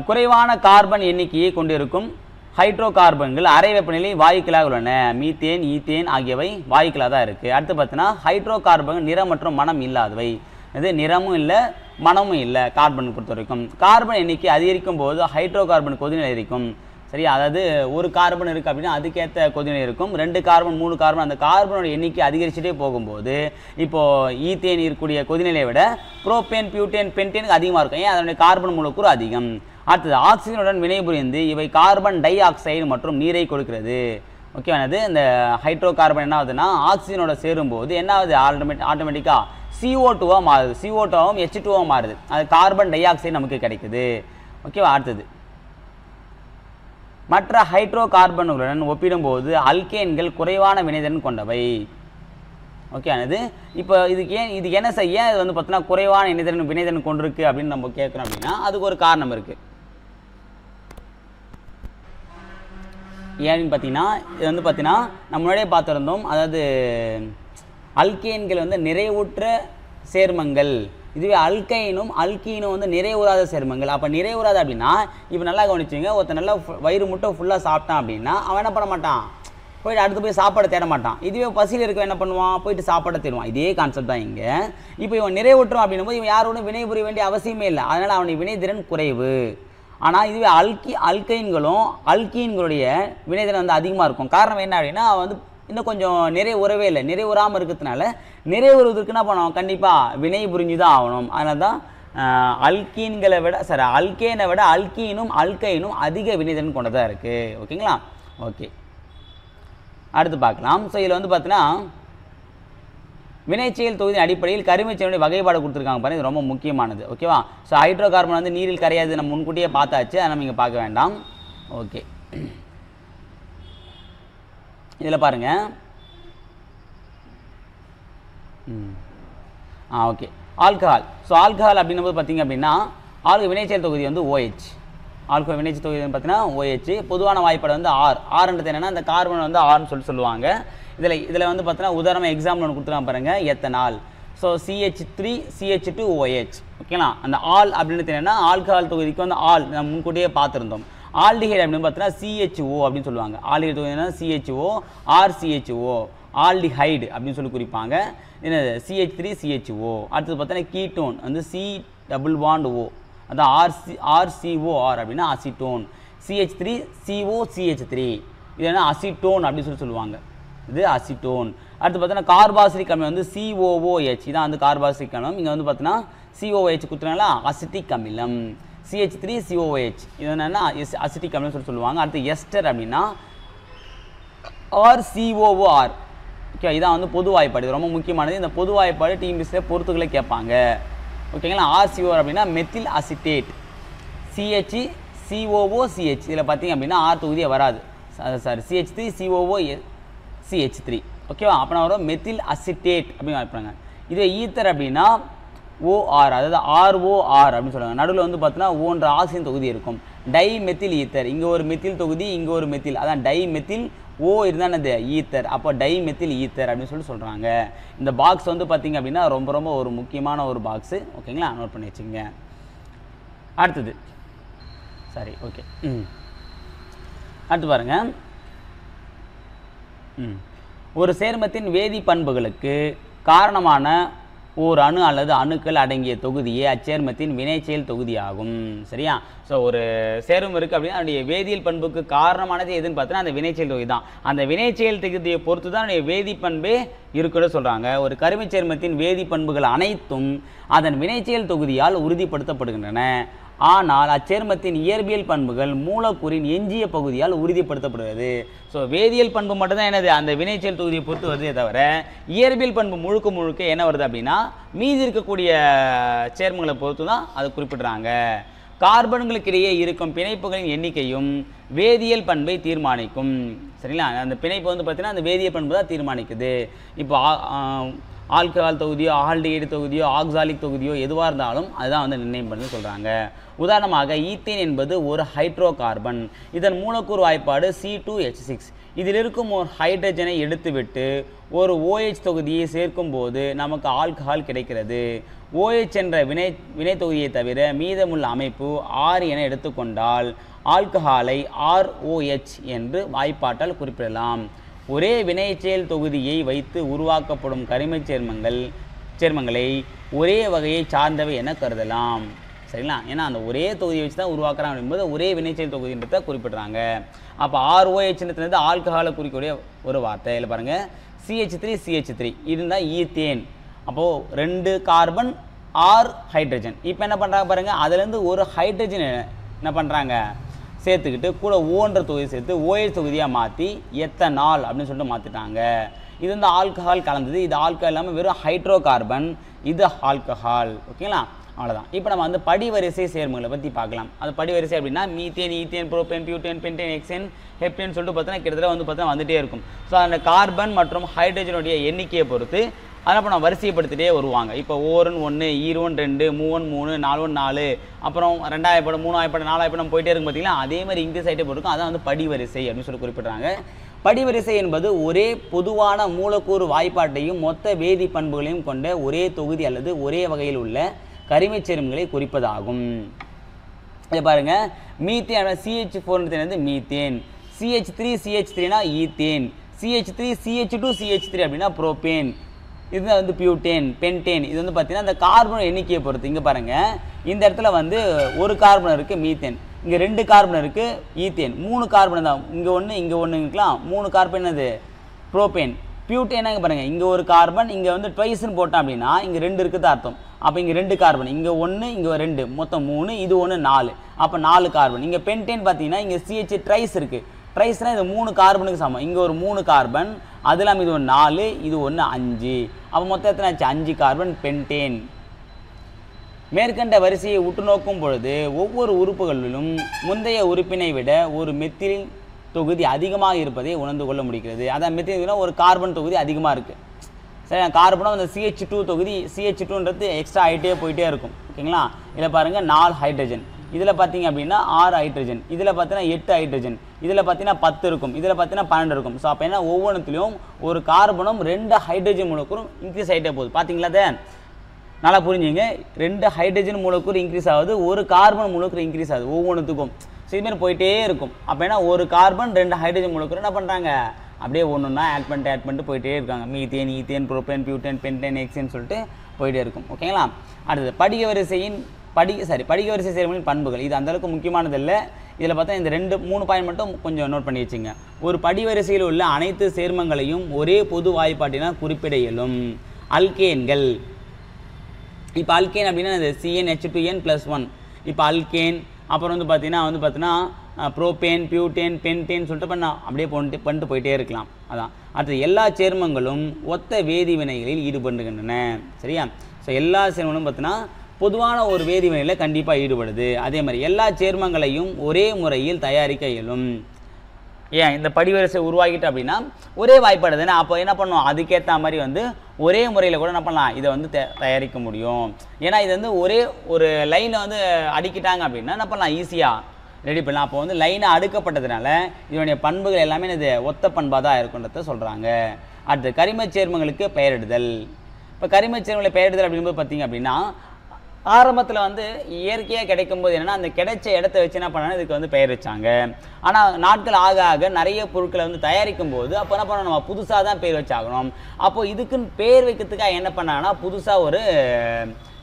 குறைவான கார்பன் எண்ணிக்கையை கொண்டிருக்கும் ஹைட்ரோ கார்பன்கள் அறை வெப்பநிலை வாயுக்களாக உள்ளன. மீத்தேன் ஈத்தேன் ஆகியவை வாயுக்களாக தான் இருக்குது. அடுத்து பார்த்தீங்கன்னா ஹைட்ரோ கார்பன் நிறம் மற்றும் மனம் இல்லாதவை. இது நிறமும் இல்லை மனமும் இல்லை. கார்பன் பொறுத்த வரைக்கும் கார்பன் எண்ணிக்கை அதிகரிக்கும் போது ஹைட்ரோ கார்பன் கொதிநிலை இருக்கும். சரி, அதாவது ஒரு கார்பன் இருக்குது அப்படின்னா அதுக்கேற்ற கொதிநிலை இருக்கும். 2 கார்பன் 3 கார்பன் அந்த கார்பனோட எண்ணிக்கை அதிகரிச்சுட்டே போகும்போது இப்போது ஈத்தேன் இருக்கக்கூடிய கொதிநிலையை விட ப்ரோபேன் பியூட்டேன் பென்டேனுக்கு அதிகமாக இருக்கும். ஏன் அதனுடைய கார்பன் மூலக்கூறு அதிகம். அடுத்தது ஆக்சிஜனுடன் வினைபுரிந்து இவை கார்பன் டை ஆக்சைடு மற்றும் நீரை கொடுக்கிறது. ஓகேவானது. இந்த ஹைட்ரோ கார்பன் என்ன ஆகுதுன்னா ஆக்சிஜனோட சேரும்போது என்ன ஆகுது ஆட்டோமேட்டிக்காக CO2வாக மாறுது. CO2ஆகவும் H2ஆகவும் மாறுது. அது கார்பன் டை ஆக்சைடு நமக்கு கிடைக்குது. ஓகேவா. அடுத்தது மற்ற ஹைட்ரோ கார்பன்களுடன் ஒப்பிடும்போது அல்கேன்கள் குறைவான வினைதிறன் கொண்டவை. ஓகேவானது. இப்போ இதுக்கு என்ன செய்ய இது வந்து பார்த்தீங்கன்னா குறைவான வினைதிறன் கொண்டிருக்கு அப்படின்னு நம்ம கேட்குறோம் அப்படின்னா அதுக்கு ஒரு காரணம் இருக்குது. ஏன்னு பார்த்தீங்கன்னா இது வந்து பார்த்தீங்கன்னா நம்ம முன்னாடியே பார்த்துருந்தோம். அதாவது அல்கேன்கள் வந்து நிறைவுற்ற சேர்மங்கள். இதுவே அல்கைனும் அல்கீனும் வந்து நிறைவுறாத சேர்மங்கள். அப்போ நிறைவுறாத அப்படின்னா இப்போ நல்லா கவனிச்சுங்க. ஒருத்தர் நல்லா வயிறு முட்டை ஃபுல்லாக சாப்பிட்டான் அப்படின்னா அவன் என்ன பண்ண மாட்டான், போயிட்டு அடுத்து போய் சாப்பாடு தேட மாட்டான். இதுவே பசியில் இருக்க என்ன பண்ணுவான், போயிட்டு சாப்பாடை தேடுவான். இதே கான்செப்ட் தான் இங்கே. இப்போ இவன் நிறைவுற்றோம் அப்படின்னும் போது இவன் யாரோட வினை புரிய வேண்டிய அவசியமே இல்லை. அதனால் அவனுடைய வினைத்திறன் குறைவு. ஆனால் இதுவே அல்கைன்களும் அல்கீன்களுடைய வினைத்திறன் வந்து அதிகமாக இருக்கும். காரணம் என்ன அப்படின்னா அவன் வந்து இன்னும் கொஞ்சம் நிறைவுறவே இல்லை. நிறைவுறாமல் இருக்கிறதுனால நிறைவுறுவதற்கு என்ன பண்ணுவோம், கண்டிப்பாக வினை புரிஞ்சு தான் ஆகணும். அதனால தான் அல்கீன்களை விட அல்கேனை விட அல்கீனும் அல்கைனும் அதிக வினைத்திறன் கொண்டதாக இருக்குது. ஓகேங்களா. ஓகே, அடுத்து பார்க்கலாம். ஸோ இதில் வந்து பார்த்தீங்கன்னா வினைச்செயல் தொகுதி அடிப்படையில் கரிமச்சேர்மனுடைய வகைப்பாடு கொடுத்துருக்காங்க பாருங்க, இது ரொம்ப முக்கியமானது. ஓகேவா? ஸோ ஹைட்ரோ கார்பன் வந்து நீரில் கரையாது, நம்ம முன்கூட்டியே பார்த்தாச்சு, அதை நம்ம இங்கே பார்க்க வேண்டாம். ஓகே, இதில் பாருங்க. Okay, alcohol. ஸோ ஆல்கஹால் அப்படின்னும் போது பார்த்தீங்க அப்படின்னா வினைச்செயல் தொகுதி வந்து OH. ஆல்கஹால் வினைச்செயல் தொகுதி பார்த்தீங்கன்னா OH. பொதுவான வாய்ப்பாடு வந்து ஆர்ன்றது என்னன்னா அந்த கார்பன் வந்து ஆர்னு சொல்லுவாங்க. இதில் வந்து பார்த்தீங்கன்னா உதாரணம் எக்ஸாம்பிள் ஒன்று கொடுத்துருக்காங்க பாருங்க, எத்தனால். So CH3 CH2OH. ஓகேங்களா? அந்த ஆல் அப்படின்றது என்னன்னா ஆல்கஹால் தொகுதிக்கு வந்து நம்ம முன்கூட்டியே பார்த்துருந்தோம். ஆல்டிஹைட் அப்படின்னு பார்த்தீங்கன்னா CHO அப்படின்னு சொல்லுவாங்க. ஆல்டிஹைட் தொகுதி என்ன CHO, RCHO, ஆல்டிஹைடு அப்படின்னு சொல்லி குறிப்பாங்க. என்னது CH3 CHO. அடுத்தது பார்த்தீங்கன்னா கீட்டோன் வந்து C+O, அதான் RCOR அப்படின்னா அசிட்டோன். CH3 COCH3 இது என்ன அசிட்டோன் அப்படின்னு சொல்லுவாங்க, இது அசிட்டோன். அடுத்து பார்த்தீங்கன்னா கார்பாக்சிலிக் அமிலம் வந்து COOH, இதான் வந்து கார்பாக்சிலிக் அமிலம். இங்கே வந்து பார்த்தீங்கன்னா COOH கொடுத்துருங்களா, அசிட்டிக் அமிலம். CH3COOH இது என்னன்னா அசிட்டிக் அமிலம் சொல்லுவாங்க. அடுத்து எஸ்டர் அப்படின்னா RCOOR. ஓகே, இதான் வந்து பொது வாய்ப்பாடு, இது ரொம்ப முக்கியமானது. இந்த பொது வாய்ப்பாடு டிஎன்பிஎஸ்சியில் பொறுத்துக்களை கேட்பாங்க. ஓகேங்களா? RCOR அப்படின்னா மெத்தில் அசிட்டேட். CHCOOCH இதில் பார்த்தீங்க அப்படின்னா ஆர் தொகுதியே வராது, சாரி CH3COOCH3. ஓகேவா? அப்போ வரும் மெத்தில் அசிட்டேட் அப்படின்னு வாய்ப்பாங்க. இதே ஈத்தர் அப்படின்னா OR, அதாவது ROR அப்படின்னு சொல்லுவாங்க. நடுவில் வந்து பார்த்தீங்கன்னா ஓன்ற ஆக்சிஜன் தொகுதி இருக்கும். டை மெத்தில் ஈத்தர், இங்கே ஒரு மெத்தில் தொகுதி, இங்கே ஒரு மெத்தில், அதான் டை மெத்தில். ஓ இருந்தால் அது ஈத்தர், அப்போ டை மெத்தில் ஈத்தர் அப்படின்னு சொல்கிறாங்க. இந்த பாக்ஸ் வந்து பார்த்தீங்க அப்படின்னா ரொம்ப ரொம்ப ஒரு முக்கியமான ஒரு பாக்ஸு. ஓகேங்களா? நோட் பண்ணி வச்சுங்க. அடுத்தது சரி, ஓகே. அடுத்து பாருங்க, ஒரு சேர்மத்தின் வேதி பண்புகளுக்கு காரணமான ஓர் அணு அல்லது அணுக்கள் அடங்கிய தொகுதியே அச்சேர்மத்தின் வினைச்செயல் தொகுதியாகும். சரியா? ஸோ ஒரு சேர்மம் இருக்குது அப்படின்னா அதனுடைய வேதியியல் பண்புக்கு காரணமானது எதுன்னு பார்த்தீங்கன்னா அந்த வினைச்செயல் தொகுதி தான். அந்த வினைச்செயல் தொகுதியை பொறுத்து தான் அதனுடைய வேதி பண்பே இருக்குன்னு சொல்கிறாங்க. ஒரு கரிமச் சேர்மத்தின் வேதி பண்புகள் அனைத்தும் அதன் வினைச்செயல் தொகுதியால் உறுதிப்படுத்தப்படுகின்றன. ஆனால் அச்சேர்மத்தின் இயற்பியல் பண்புகள் மூலக்கூறின் எஞ்சிய பகுதியால் உறுதிப்படுத்தப்படுகிறது. ஸோ வேதியியல் பண்பு மட்டும்தான் என்னது அந்த வினைச்செயல் தொகுதியை பொறுத்து வருதே தவிர இயற்பியல் பண்பு முழுக்க என்ன வருது அப்படின்னா மீதி இருக்கக்கூடிய சேர்மங்களை பொறுத்து தான் அதை குறிப்பிடுறாங்க. கார்பன்களுக்கிடையே இருக்கும் பிணைப்புகளின் எண்ணிக்கையும் வேதியியல் பண்பை தீர்மானிக்கும். சரிங்களா? அந்த பிணைப்பு வந்து பார்த்தீங்கன்னா அந்த வேதியியல் பண்பு தான் தீர்மானிக்குது. இப்போ ஆல்கஹால் தொகுதியோ ஆல்டிஹைடு தொகுதியோ ஆக்சாலிக் தொகுதியோ எதுவாக இருந்தாலும் அதுதான் வந்து நிர்ணயம் பண்ணி சொல்கிறாங்க. உதாரணமாக ஈத்தேன் என்பது ஒரு ஹைட்ரோ கார்பன். இதன் மூலக்கூறு வாய்ப்பாடு C2H6. இதில் இருக்கும் ஒரு ஹைட்ரஜனை எடுத்துவிட்டு ஒரு OH தொகுதியை சேர்க்கும் போது நமக்கு ஆல்கஹால் கிடைக்கிறது. OH என்ற வினை தொகுதியை தவிர மீதமுள்ள அமைப்பு R என எடுத்துக்கொண்டால் ஆல்கஹாலை ROH என்று வாய்ப்பாட்டால் குறிப்பிடலாம். ஒரே வினைச்செயல் தொகுதியை வைத்து உருவாக்கப்படும் கரிமச் சேர்மங்களை ஒரே வகையை சார்ந்தவை என கருதலாம். சரிங்களா? ஏன்னா அந்த ஒரே தொகுதியை வச்சு தான் உருவாக்குறாங்க என்பது ஒரே வினைச்செயல் தொகுதின்றதை குறிப்பிடுறாங்க. அப்போ ROHன்றது ஆல்கஹாலை குறிக்கக்கூடிய ஒரு வார்த்தை. இதில் பாருங்கள் CH3CH3 இதுதான் ஈத்தேன். அப்போது 2 கார்பன் 6 ஹைட்ரஜன். இப்போ என்ன பண்ணுறாங்க பாருங்கள், அதுலேருந்து ஒரு ஹைட்ரஜன் என்ன பண்ணுறாங்க சேர்த்துக்கிட்டு கூட ஓன்ற தொகுதி சேர்த்து OH தொகுதியாக மாற்றி எத்தனால் அப்படின்னு சொல்லிட்டு மாற்றிட்டாங்க. இது வந்து ஆல்கஹால் கலந்தது. இது ஆல்கஹால் இல்லாமல் வெறும் ஹைட்ரோ கார்பன், இது ஆல்கஹால். ஓகேங்களா? அவ்வளோதான். இப்போ நம்ம வந்து படிவரிசை சேர்மங்களை பற்றி பார்க்கலாம். அது படிவரிசை அப்படின்னா methane, ethane, propane, butane, pentane, hexane, heptane சொல்லிட்டு பார்த்தீங்கன்னா கிட்டத்தட்ட வந்து பார்த்தீங்கன்னா வந்துகிட்டே இருக்கும். ஸோ அந்த கார்பன் மற்றும் ஹைட்ரஜனுடைய எண்ணிக்கையை பொறுத்து அதை இப்போ நம்ம வரிசைப்படுத்திட்டே வருவாங்க. இப்போ ஓரன் 1, ஈரோன் 2, மூவன் 3, 4 4, அப்புறம் 2 ஆயப்படம், 3 ஆயப்படம், 4 ஆயப்படம் போயிட்டே இருக்கும். பார்த்தீங்களா? அதே மாதிரி இங்கிலீஷ் ஆகிட்டே போயிருக்கும். அதான் வந்து படிவரிசை அப்படின்னு சொல்லி குறிப்பிட்றாங்க. படிவரிசை என்பது ஒரே பொதுவான மூலக்கூறு வாய்ப்பாட்டையும் மொத்த வேதி பண்புகளையும் கொண்ட ஒரே தொகுதி அல்லது ஒரே வகையில் உள்ள கரிமச் சேர்மங்களை குறிப்பதாகும். இதை பாருங்க, methane CH4 methane, CH3CH3னா ethane, CH3CH2CH3 அப்படின்னா புரோபேன், இது வந்து பியூட்டேன், பென்டேன். இது வந்து பார்த்தீங்கன்னா இந்த கார்பன் எண்ணிக்கையை பொறுத்து. இங்கே பாருங்கள், இந்த இடத்துல வந்து ஒரு கார்பன் இருக்குது மீத்தேன், இங்கே 2 கார்பன் இருக்குது ஈத்தேன், 3 கார்பன் தான், இங்கே ஒன்று இங்கே ஒன்றுக்கலாம், 3 கார்பன் அது புரோபேன். பியூட்டேனா இங்கே பாருங்கள், இங்கே ஒரு கார்பன், இங்கே வந்து ட்வைஸ்ன்னு போட்டோம் அப்படின்னா இங்கே 2 இருக்குது அர்த்தம். அப்போ இங்கே 2 கார்பன், இங்கே 1 இங்கே 2, மொத்தம் 3, இது 1 4, அப்போ 4 கார்பன். இங்கே பென்டேன் பார்த்தீங்கன்னா இங்கே CH ட்ரைஸ் இருக்குது, ட்ரைஸ்னா இது 3 கார்பனுக்கு சமம். இங்கே ஒரு 3 கார்பன், அது இல்லாமல் இது ஒரு 4, இது ஒன்று 5. அப்போ மொத்தம் எத்தனை ஆச்சு? 5 கார்பன் பென்டேன். மேற்கண்ட வரிசையை உற்று நோக்கும் பொழுது ஒவ்வொரு உறுப்புகளிலும் முந்தைய உறுப்பினை விட ஒரு மெத்தில் தொகுதி அதிகமாக இருப்பதை உணர்ந்து கொள்ள முடிகிறது. அதான் மெத்தில் ஒரு கார்பன் தொகுதி அதிகமாக இருக்குது. சரி, கார்பனும் அந்த CH2 தொகுதி, CH2ன்றது எக்ஸ்ட்ரா ஆகிட்டே போயிட்டே இருக்கும். ஓகேங்களா? இதில் பாருங்கள் 4 ஹைட்ரஜன், இதில் பார்த்தீங்க அப்படின்னா 6 ஹைட்ரஜன், இதில் பார்த்தீங்கன்னா 8 ஹைட்ரஜன், இதில் பார்த்தீங்கன்னா 10 இருக்கும், இதில் பார்த்தீங்கன்னா 12 இருக்கும். ஸோ அப்போ என்ன, ஒவ்வொன்றுத்துலையும் ஒரு கார்பனும் 2 ஹைட்ரஜன் மூலக்கூறும் இன்க்ரீஸ் ஆகிட்டே போகுது. பார்த்தீங்களா? அதை நல்லா புரிஞ்சுங்க. 2 ஹைட்ரஜன் மூலக்கூறு இன்க்ரீஸ் ஆகுது, ஒரு கார்பன் மூலக்கூறு இன்க்ரீஸ் ஆகுது ஒவ்வொன்றுத்துக்கும். ஸோ இதுமாதிரி போயிட்டே இருக்கும். அப்போ என்ன, ஒரு கார்பன் 2 ஹைட்ரஜன் மூலக்கூறு என்ன பண்ணுறாங்க, அப்படியே ஒன்றுன்னா ஆட் பண்ணிட்டு போயிட்டே இருக்காங்க. Methane, ethane, propane, butane, pentane, எக்ஸேன்னு சொல்லிட்டு போயிட்டே இருக்கும். ஓகேங்களா? அடுத்தது படிக வரிசை சேர்மங்களின் பண்புகள். இது அந்தளவுக்கு முக்கியமானது இல்லை. இதில் பார்த்தா இந்த 3 பாயிண்ட் மட்டும் கொஞ்சம் நோட் பண்ணி வச்சுங்க. ஒரு படிவரிசையில் உள்ள அனைத்து சேர்மங்களையும் ஒரே பொது வாய்ப்பாட்டினால் குறிப்பிட இயலும். அல்கேன்கள். இப்போ அல்கேன் அப்படின்னா இது CnH2n+1. இப்போ அல்கேன், அப்புறம் வந்து பார்த்தீங்கன்னா ப்ரோபேன், பியூட்டேன், பென்டேன் சொல்லிட்டு அப்படியே பண்ணிட்டு போயிட்டே இருக்கலாம். அதான். அடுத்து எல்லா சேர்மங்களும் ஒத்த வேதி வினைகளில் ஈடுபடுகின்றன. சரியா? ஸோ எல்லா சேர்மங்களும் பார்த்தீங்கன்னா பொதுவான ஒரு வேதி வினையில் கண்டிப்பாக ஈடுபடுது. அதே மாதிரி எல்லா சேர்மங்களையும் ஒரே முறையில் தயாரிக்க இயலும். ஏன் இந்த படிவரிசை உருவாக்கிட்டு அப்படின்னா ஒரே வாய்ப்பாடு தானே. அப்போ என்ன பண்ணுவோம், அதுக்கேற்ற மாதிரி வந்து ஒரே முறையில் கூட என்ன பண்ணலாம், இதை வந்து தயாரிக்க முடியும். ஏன்னா இது வந்து ஒரே ஒரு லைனில் வந்து அடிக்கிட்டாங்க அப்படின்னா என்ன பண்ணலாம், ஈஸியாக ரெடி பண்ணலாம். அப்போ வந்து லைனாக அடுக்கப்பட்டதுனால இதனுடைய பண்புகள் எல்லாமே இது ஒத்த பண்பாக தான் இருக்குன்றத சொல்கிறாங்க. அடுத்து கரிம சேர்மங்களுக்கு பெயரிடுதல். இப்போ கரிம சேர்மங்களை பெயரிடுதல் அப்படிங்கும்போது பார்த்தீங்க அப்படின்னா ஆரம்பத்தில் வந்து இயற்கையாக கிடைக்கும்போது என்னென்னா அந்த கிடைச்ச இடத்த வச்சு என்ன பண்ணாங்கன்னா இதுக்கு வந்து பெயர் வச்சாங்க. ஆனால் நாட்கள் ஆக ஆக நிறைய பொருட்களை வந்து தயாரிக்கும் போது அப்போ என்ன பண்ணணும், நம்ம புதுசாக தான் பேர் வச்சாகணும். அப்போது இதுக்குன்னு பேர் வைக்கிறதுக்காக என்ன பண்ணாங்கன்னா புதுசாக ஒரு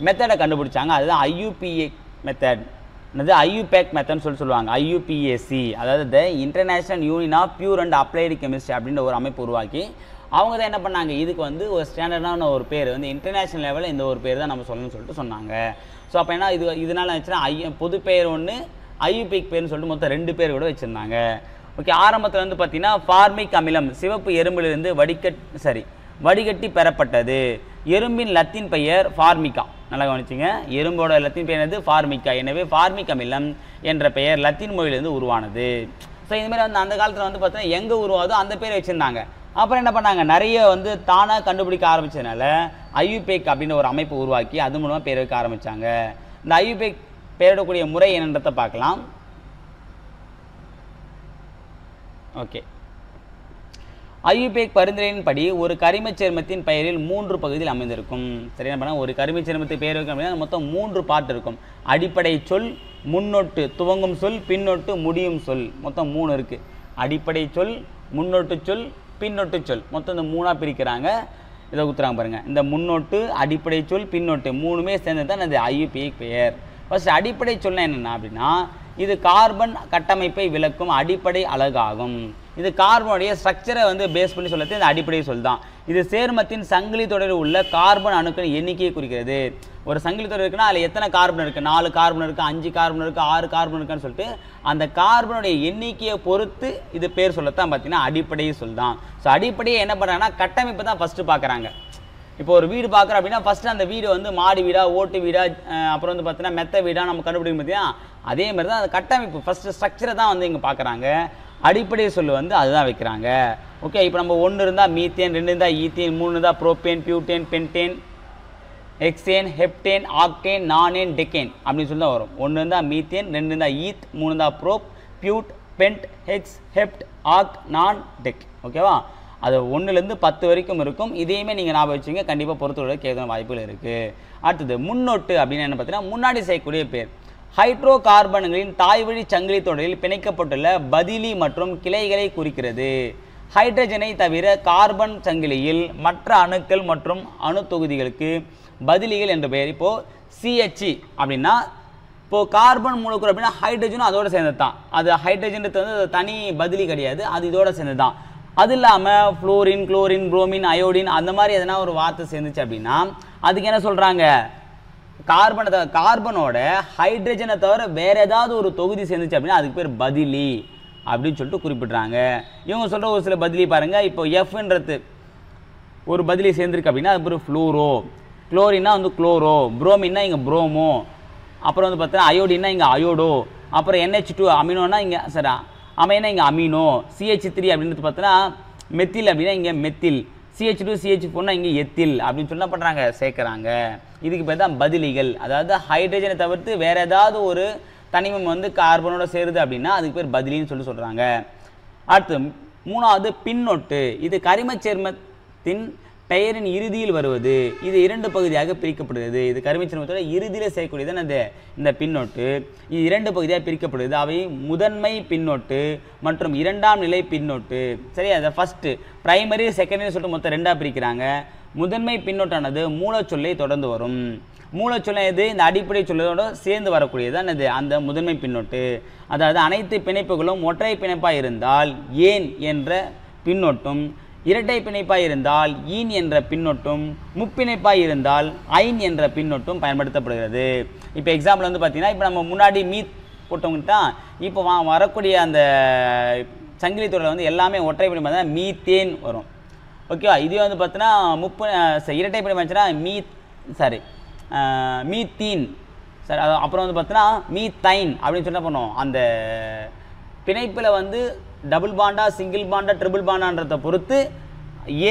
மெத்தடை கண்டுபிடிச்சாங்க. அதுதான் IUPAC மெத்தட். என்னது IUPAC மெத்தட்னு சொல்லுவாங்க. IUPAC அதாவது the international union of pure and applied chemistry அப்படின்ற ஒரு அமைப்பு உருவாக்கி அவங்க தான் என்ன பண்ணாங்க, இதுக்கு வந்து ஒரு ஸ்டாண்டர்டான ஒரு பேர் வந்து இன்டர்நேஷ்னல் லெவலில் இந்த ஒரு பேர் தான் நம்ம சொல்லணும்னு சொல்லிட்டு சொன்னாங்க. ஸோ அப்போ என்ன இதனால் ஆச்சுன்னா பொது பேர் ஒன்று, IUPAC பேர்னு சொல்லிட்டு மொத்தம் 2 பேர் கூட வச்சுருந்தாங்க. ஓகே, ஆரம்பத்தில் வந்து பார்த்தீங்கன்னா ஃபார்மிக் அமிலம் சிவப்பு எறும்பிலிருந்து வடிகட்டி பெறப்பட்டது. எறும்பின் லத்தீன் பெயர் ஃபார்மிகா. நல்லா கவனிச்சிங்க, எறும்போட லத்தீன் பெயர் என்னது, ஃபார்மிகா. எனவே ஃபார்மிக் அமிலம் என்ற பெயர் லத்தீன் மொழியிலிருந்து உருவானது. ஸோ இதுமாதிரி வந்து அந்த காலத்தில் வந்து பார்த்தீங்கன்னா எங்கே உருவாதோ அந்த பேர் வச்சுருந்தாங்க. அப்புறம் என்ன பண்ணாங்க, நிறைய வந்து தானாக கண்டுபிடிக்க ஆரம்பித்ததுனால IUPAC அப்படின்னு ஒரு அமைப்பு உருவாக்கி அது மூலமாக பேர் வைக்க ஆரம்பித்தாங்க. இந்த IUPAC பெயரிடக்கூடிய முறை என்னன்றதை பார்க்கலாம். ஓகே, IUPAC பரிந்துரையின்படி ஒரு கரிமச் சேர்மத்தின் பெயரில் 3 பகுதியில் அமைந்திருக்கும். சரியா பண்ண, ஒரு கரிமச் சேர்மத்துக்கு பெயர் வைக்க அப்படின்னா மொத்தம் 3 பார்ட் இருக்கும். அடிப்படை சொல், முன்னொட்டு துவங்கும் சொல், பின்னொட்டு முடியும் சொல். மொத்தம் 3 இருக்குது. அடிப்படை சொல், முன்னொட்டு சொல், பின்னொட்டு சொல். மொத்தம் இந்த 3ஆக பிரிக்கிறாங்க. இதை ஊற்றுறாங்க பாருங்கள். இந்த முன்னொட்டு, அடிப்படை சொல், பின்னொட்டு 3மே சேர்ந்து தான் இந்த IUPAC பெயர். ஃபர்ஸ்ட் அடிப்படை சொல்ல என்னென்னா அப்படின்னா இது கார்பன் கட்டமைப்பை விளக்கும் அடிப்படை அலகாகும். இது கார்பனுடைய ஸ்ட்ரக்சரை வந்து பேஸ் பண்ணி சொல்லது இந்த அடிப்படை சொல் தான். இது சேர்மத்தின் சங்கிலி தொடரில் உள்ள கார்பன் அணுக்களின் எண்ணிக்கையை குறிக்கிறது. ஒரு சங்கிலி தொடர் இருக்குன்னா அதில் எத்தனை கார்பன் இருக்குது, 4 கார்பன் இருக்குது, 5 கார்பன் இருக்குது, 6 கார்பன் இருக்குன்னு சொல்லிட்டு அந்த கார்பனுடைய எண்ணிக்கையை பொறுத்து இது பேர் சொல்லத்தான் பார்த்தீங்கன்னா அடிப்படை சொல் தான். ஸோ அடிப்படையை என்ன பண்ணுறாங்கன்னா கட்டமைப்பு தான் ஃபஸ்ட்டு பார்க்குறாங்க. இப்போ ஒரு வீடு பார்க்குறோம் அப்படின்னா ஃபஸ்ட்டு அந்த வீடு வந்து மாடி வீடா, ஓட்டு வீடா, அப்புறம் வந்து பார்த்தீங்கன்னா மெத்த வீடா நம்ம கண்டுபிடிக்கும் பார்த்தீங்கன்னா அதே மாதிரி தான் அந்த கட்டமைப்பு ஃபஸ்ட்டு ஸ்ட்ரக்சரை தான் வந்து இங்கே பார்க்குறாங்க. அடிப்படை சொல் வந்து அதுதான் வைக்கிறாங்க. ஓகே, இப்போ நம்ம 1 இருந்தால் மீத்தேன், 2 இருந்தால் ஈத்தேன், 3 இருந்தால் propane, butane, pentane, hexane, heptane, octane, nonane, decane அப்படின்னு சொல்லி தான் வரும். 1 இருந்தால் மீத்தேன், 2 இருந்தால் ஈத், 3 இருந்தால் ப்ரோப், பியூட், பென்ட், ஹெக்ஸ், ஹெப்ட், ஆக், நான், டெக். ஓகேவா, அது 1லேருந்து 10 வரைக்கும் இருக்கும். இதையுமே நீங்கள் ஞாபகம் வச்சுங்க, கண்டிப்பாக பொறுத்தவரை கேட்குற வாய்ப்புகள் இருக்குது. அடுத்தது முன்னொட்டு அப்படின்னு என்ன பார்த்தீங்கன்னா முன்னாடி செய்யக்கூடிய பேர். ஹைட்ரோ கார்பன்களின் தாய்வழி சங்கிலி தொடரில் பிணைக்கப்பட்டுள்ள பதிலி மற்றும் கிளைகளை குறிக்கிறது. ஹைட்ரஜனை தவிர கார்பன் சங்கிலியில் மற்ற அணுக்கள் மற்றும் அணு தொகுதிகளுக்கு பதிலிகள் என்ற பெயர். இப்போது CH அப்படின்னா இப்போது கார்பன் மூலக்கூறு அப்படின்னா ஹைட்ரஜனும் அதோடு சேர்ந்தது தான். அது ஹைட்ரஜன்றது வந்து தனி பதிலி கிடையாது, அது இதோட சேர்ந்தது தான். அது இல்லாமல் ஃப்ளோரின், குளோரின், புரோமின், அயோடின் அந்த மாதிரி எதனா ஒரு வார்த்தை சேர்ந்துச்சு அப்படின்னா அதுக்கு என்ன சொல்கிறாங்க, கார்பனோட ஹைட்ரஜனை தவிர வேறு ஏதாவது ஒரு தொகுதி சேர்ந்துச்சு அப்படின்னா அதுக்கு பேர் பதிலி. அப்படின்னு சொல்லிட்டு குறிப்பிட்றாங்க. இவங்க சொல்கிற ஒரு சில பதிலி பாருங்கள். இப்போ எஃப்ன்றது ஒரு பதிலி சேர்ந்துருக்கு அப்படின்னா அது பேர் ஃப்ளூரோ, குளோரின்னா வந்து குளோரோ, புரோமின்னா இங்கே புரோமோ, அப்புறம் வந்து பார்த்தீங்கன்னா அயோடின்னா இங்கே அயோடோ, அப்புறம் NH2 அமினோனா இங்கே சரி அமைனா இங்கே அமினோ, CH3 அப்படின்றது பார்த்தீங்கன்னா மெத்தில் அப்படின்னா இங்கே மெத்தில், CH2 CH4னா இங்கே எத்தில் அப்படின்னு சொல்லி என்ன பண்ணுறாங்க சேர்க்குறாங்க. இதுக்கு பேர் தான் பதிலிகள். அதாவது ஹைட்ரஜனை தவிர்த்து வேறு ஏதாவது ஒரு தனிமம் வந்து கார்பனோட சேருது அப்படின்னா அதுக்கு பேர் பதிலின்னு சொல்லி சொல்கிறாங்க. அடுத்து மூணாவது பின்னொட்டு. இது கரிமச் சேர்மத்தின் பெயரின் இறுதியில் வருவது. இது 2 பகுதியாக பிரிக்கப்படுகிறது. இது கரிமச் சேர்மத்தோட இறுதியில் செய்யக்கூடியது என்னது இந்த பின்னொட்டு. இது 2 பகுதியாக பிரிக்கப்படுகிறது. அவை முதன்மை பின்னொட்டு மற்றும் 2ஆம் நிலை பின்னொட்டு. சரி, அதை ஃபஸ்ட்டு பிரைமரி செகண்டரி சொல்லிட்டு மொத்தம் 2ஆக பிரிக்கிறாங்க. முதன்மை பின்னொட்டானது மூலச்சொல்லை தொடர்ந்து வரும். மூலச்சொல்லை எது இந்த அடிப்படை சொல்லோட சேர்ந்து வரக்கூடியது என்னது அந்த முதன்மை பின்னொட்டு. அதாவது அனைத்து பிணைப்புகளும் ஒற்றை பிணைப்பாக இருந்தால் ஏன் என்ற பின்னொட்டும், இரட்டை பிணைப்பாக இருந்தால் ஈன் என்ற பின்னொட்டும், முப்பிணைப்பாக இருந்தால் ஐன் என்ற பின்னொட்டும் பயன்படுத்தப்படுகிறது. இப்போ எக்ஸாம்பிள் வந்து பார்த்தீங்கன்னா இப்போ நம்ம முன்னாடி மீத் போட்டவங்கிட்ட இப்போ வரக்கூடிய அந்த சங்கிலி தொடரில் வந்து எல்லாமே ஒற்றை பிணைப்பாக தான் மீத்தேன் வரும். ஓகேவா? இதே வந்து பார்த்தீங்கன்னா இரட்டை பிணைப்பாக இருந்துச்சுன்னா மீத்தீன். சரி, அப்புறம் வந்து பார்த்தீங்கன்னா மீத்தைன் அப்படின்னு சொன்னால் பண்ணுவோம். அந்த பிணைப்பில் வந்து டபுள் பாண்டா சிங்கிள் பாண்டா ட்ரிபிள் பாண்டான்றதை பொறுத்து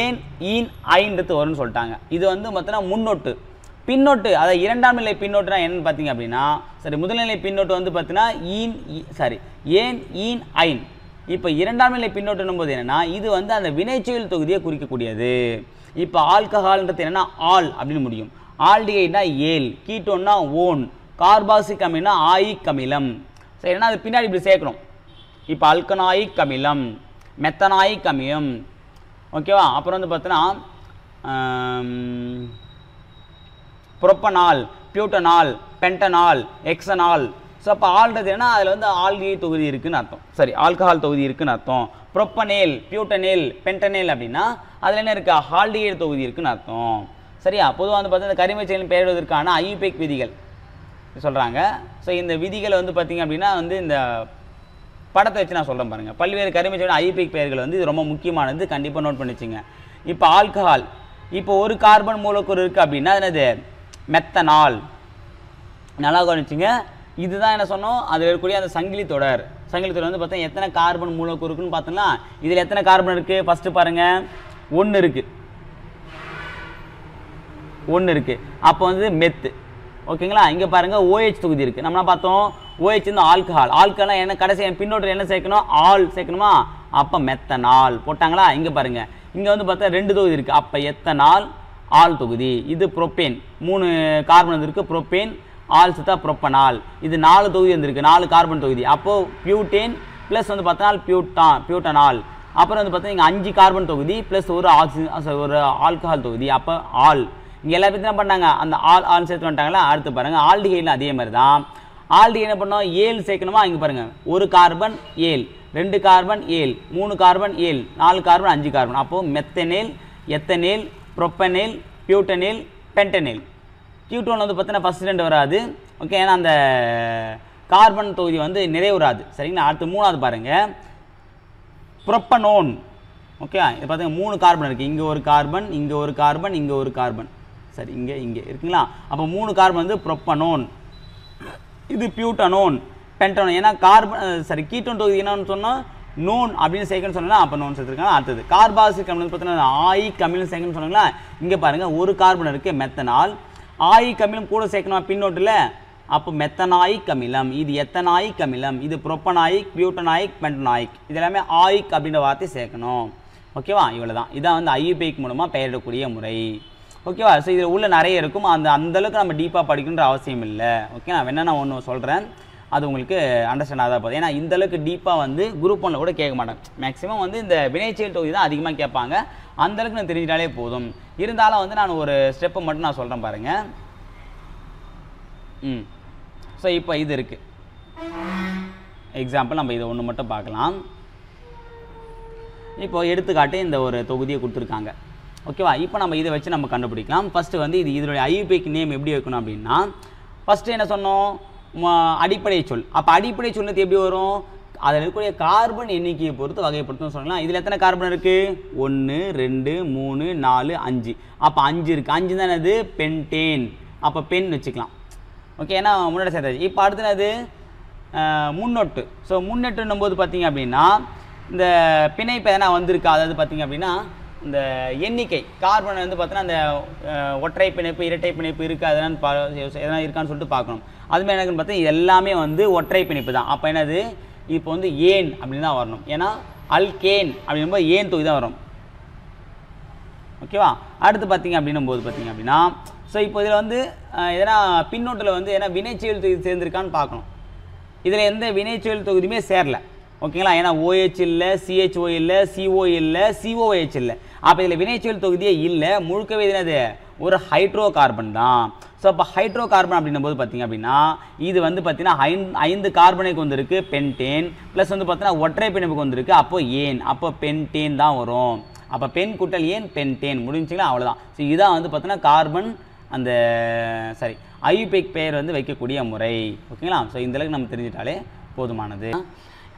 ஏன் ஈன் ஐன்றது வரும்னு சொல்லிட்டாங்க. இது வந்து பார்த்தீங்கன்னா முன்னொட்டு. பின்னொட்டு அதை 2ஆம் நிலை பின்னொட்டுனா என்னன்னு பார்த்தீங்க அப்படின்னா சரி முதல்நிலை பின்னொட்டு வந்து பார்த்தீங்கன்னா ஏன் ஈன் ஐன். இப்போ 2ஆம் நிலை பின்னொட்டுன்னும் போது என்னென்னா இது வந்து அந்த வினைச்சொல் தொகுதியை குறிக்கக்கூடியது. இப்போ ஆல்கஹால்ன்றது என்னென்னா ஆல் அப்படின்னு முடியும். ஆல்டிகைட்னா ஏல், கீட்டோன்னா ஓன், கார்பாக்சிக் அமிலம்னா ஆயிக் அமிலம். சரி, ஏன்னா அது பின்னாடி இப்படி சேர்க்கணும். இப்போ அல்கனாயிக் அமிலம், மெத்தனாயிக் அமிலம், ஓகேவா? அப்புறம் வந்து பார்த்தீங்கன்னா புரோப்பனால், பியூட்டனால், பென்டனால், எக்ஸனால். ஸோ அப்போ ஆல்றது ஏன்னா அதில் வந்து ஆல்டிகைட் தொகுதி இருக்குதுன்னு அர்த்தம். சரி, ஆல்கஹால் தொகுதி இருக்குதுன்னு அர்த்தம். புரோப்பனேல், பியூட்டனேல், பென்டனேல் அப்படின்னா அதில் என்ன இருக்குது ஆல்டிகைட் தொகுதி இருக்குதுன்னு அர்த்தம். சரியா? பொதுவாக வந்து பார்த்தீங்கன்னா கரிமச் செயலின் பெயரிடுவதற்கான ஐயுபெக் விதிகள் சொல்கிறாங்க. ஸோ இந்த விதிகளை வந்து பார்த்திங்க அப்படின்னா வந்து இந்த படத்தை வச்சு நான் சொல்கிறேன் பாருங்கள். பல்வேறு கரிமச் செயலின் ஐயுபெக் பெயர்கள் வந்து இது ரொம்ப முக்கியமானது, கண்டிப்பாக நோட் பண்ணிச்சுங்க. இப்போ ஆல்கஹால், இப்போ ஒரு கார்பன் மூலக்கூறு இருக்குது அப்படின்னா என்னது மெத்தனால். நல்லா கவனிச்சுங்க. இதுதான் என்ன சொன்னோம், அதில் இருக்கக்கூடிய அந்த சங்கிலி தொடர் வந்து பார்த்தா எத்தனை கார்பன் மூலக்கூறு இருக்குன்னு பார்த்தோம்னா இதில் எத்தனை கார்பன் இருக்குது ஃபஸ்ட்டு பாருங்கள், 1 இருக்குது. அப்போ வந்து மெத்து. ஓகேங்களா? இங்கே பாருங்கள் OH தொகுதி இருக்குது. நம்ம பார்த்தோம் OH வந்து ஆல்கஹால் என்ன கடைசி பின்னோட்டில் என்ன சேர்க்கணும், ஆல் சேர்க்கணுமா? அப்போ மெத்தனால் போட்டாங்களா? இங்கே பாருங்கள் இங்கே வந்து பார்த்தா 2 தொகுதி இருக்குது. அப்போ எத்தனால் ஆல் தொகுதி. இது புரோப்பேன், 3 கார்பன் இருக்குது. புரோப்பேன் ஆல் சேர்த்தா புரோப்பனால். இது 4 தொகுதி வந்துருக்கு, 4 கார்பன் தொகுதி. அப்போது பியூட்டேன் ப்ளஸ் வந்து பார்த்தா பியூட்டனால். அப்புறம் வந்து பார்த்தா இங்கே 5 கார்பன் தொகுதி ப்ளஸ் ஒரு ஆல்கஹால் தொகுதி. அப்போ ஆல். இங்கே எல்லா பேரும் என்ன பண்ணாங்க அந்த ஆல் சேர்த்து வந்துட்டாங்களா? அடுத்து பாருங்கள் ஆல்டிகைடில் அதே மாதிரி தான். ஆல்டிகைட் என்ன பண்ணோம், ஏல் சேர்க்கணுமா? இங்கே பாருங்கள் 1 கார்பன் ஏல், 2 கார்பன் ஏல், 3 கார்பன் ஏல், 4 கார்பன் 5 கார்பன். அப்போது மெத்தனேல், எத்தனேல், புரோப்பனேல், பியூட்டனேல், பென்டனேல். கியூட்டோன் வந்து பார்த்தீங்கன்னா ஃபஸ்ட் 2 வராது. ஓகே, ஏன்னா அந்த கார்பன் தொகுதி வந்து நிறைவுறாது. சரிங்களா? அடுத்து 3ஆவது பாருங்கள் புரோப்பனோன். ஓகே, இது பார்த்தீங்கன்னா 3 கார்பன் இருக்குது. இங்கே ஒரு கார்பன், இங்கே ஒரு கார்பன், இங்கே ஒரு கார்பன். சரி, இங்கே இருக்குங்களா? அப்போ 3 கார்பன் வந்து புரோப்பனோன். இது பியூட்டனோன், பென்டனோன். ஏன்னா கார்பன் கீட்டோன் தொகுதி என்னன்னு சொன்னால் நோன் அப்படின்னு சேர்க்கணும்னு சொன்னால் அப்போ நோன் சேர்த்துருக்காங்க. அடுத்தது கார்பாக்சிக் அமிலம் பார்த்தீங்கன்னா ஆயிக் அமிலம் சேர்க்கணும்னு சொன்னாங்களா? இங்கே பாருங்கள் 1 கார்பன் இருக்குது மெத்தனால். ஆயிக் அமிலம் கூட சேர்க்கணும் பின்னோட்டில். அப்போ மெத்தனாயிக் அமிலம், இது எத்தனாயிக் அமிலம், இது புரோப்பனாயிக், பியூட்டனாயிக், பென்டனாயிக். இது எல்லாமே ஆயிக் அப்படின்ற வார்த்தை சேர்க்கணும். ஓகேவா? இவ்வளோ தான். இதான் வந்து ஐயுபெக் மூலமாக பெயரிடக்கூடிய முறை. ஓகேவா? ஸோ இதில் உள்ள நிறைய இருக்கும். அந்தளவுக்கு நம்ம டீப்பாக படிக்கணுன்ற அவசியம் இல்லை. ஓகே, நான் வேணா நான் ஒன்று சொல்கிறேன், அது உங்களுக்கு அண்டர்ஸ்டாண்ட் ஆகாத போகுது. ஏன்னா இந்தளவுக்கு டீப்பாக வந்து குரூப் 1ல் கூட கேட்க மாட்டாங்க. மேக்ஸிமம் வந்து இந்த வினைச்செயல் தொகுதி தான் அதிகமாக கேட்பாங்க. அந்தளவுக்கு நான் தெரிஞ்சிட்டாலே போதும். இருந்தாலும் வந்து நான் ஒரு ஸ்டெப்பை மட்டும் நான் சொல்கிறேன் பாருங்கள். ஸோ இப்போ இது இருக்குது எக்ஸாம்பிள், நம்ம இதை ஒன்று மட்டும் பார்க்கலாம். இப்போ எடுத்துக்காட்டு இந்த ஒரு தொகுதியை கொடுத்துருக்காங்க. ஓகேவா? இப்போ நம்ம இதை வச்சு நம்ம கண்டுபிடிக்கலாம். ஃபஸ்ட்டு வந்து இதனுடைய ஐயுபெக் நேம் எப்படி வைக்கணும் அப்படின்னா ஃபஸ்ட்டு என்ன சொன்னோம், அடிப்படை சொல். அப்போ அடிப்படை சொல்லுறது எப்படி வரும், அதில் இருக்கக்கூடிய கார்பன் எண்ணிக்கையை பொறுத்து வகைப்படுத்தும் சொல்லலாம். இதில் எத்தனை கார்பன் இருக்குது? 1 2 3 4 5. அப்போ 5 இருக்குது. 5 தானே அது பென்டேன். அப்போ பென் வச்சுக்கலாம். ஓகே, ஏன்னா முன்னாடி சேர்த்தாச்சு. இப்போ அடுத்தது முன்னொட்டு. ஸோ முன்னொட்டுன்னும் போது பார்த்தீங்க அப்படின்னா இந்த பிணைப்பு எதனா வந்திருக்கா, அதாவது பார்த்தீங்க அப்படின்னா இந்த எண்ணிக்கை கார்பன் வந்து பார்த்தீங்கன்னா அந்த ஒற்றை பிணைப்பு இரட்டை பிணைப்பு இருக்குது, அதெல்லாம் எதனா இருக்கான்னு சொல்லிட்டு பார்க்கணும். அதுமாதிரி எனக்குன்னு பார்த்தா இது எல்லாமே வந்து ஒற்றை பிணைப்பு தான். அப்போ என்னது இப்போ வந்து ஏன் அப்படின்னு தான் வரணும். ஏன்னா அல்கேன் அப்படின்போது ஏன் தொகுதி தான் வரும். ஓகேவா? அடுத்து பார்த்தீங்க அப்படின்னும் போது பார்த்தீங்க அப்படின்னா ஸோ இப்போ இதில் வந்து எதனா பின்னோட்டில் வந்து ஏன்னா வினைச்செயல் தொகுதி சேர்ந்துருக்கான்னு பார்க்கணும். இதில் எந்த வினைச்செயல் தொகுதியுமே சேரல. ஓகேங்களா? ஏன்னா OH இல்லை, CHO இல்லை, CO இல்லை, COH இல்லை. அப்போ இதில் வினைச்சொல் தொகுதியே இல்லை. முழுக்கவே என்னது ஒரு ஹைட்ரோ கார்பன் தான். ஸோ அப்போ ஹைட்ரோ கார்பன் அப்படின்னும் போது பார்த்தீங்க அப்படின்னா இது வந்து பார்த்தீங்கன்னா 5 கார்பனுக்கு வந்திருக்கு பென்டேன், ப்ளஸ் வந்து பார்த்தீங்கன்னா ஒற்றை பிணைப்புக்கு வந்திருக்கு. அப்போ ஏன், அப்போ பென்டேன் தான் வரும். அப்போ பென் கூட்டல் ஏன் பென்டேன் முடிஞ்சுங்களா? அவ்வளோதான். ஸோ இதான் வந்து பார்த்தீங்கன்னா கார்பன் அந்த ஐயுபெக் பெயர் வந்து வைக்கக்கூடிய முறை. ஓகேங்களா? ஸோ இந்த அளவுக்கு நம்ம தெரிஞ்சிட்டாலே போதுமானது.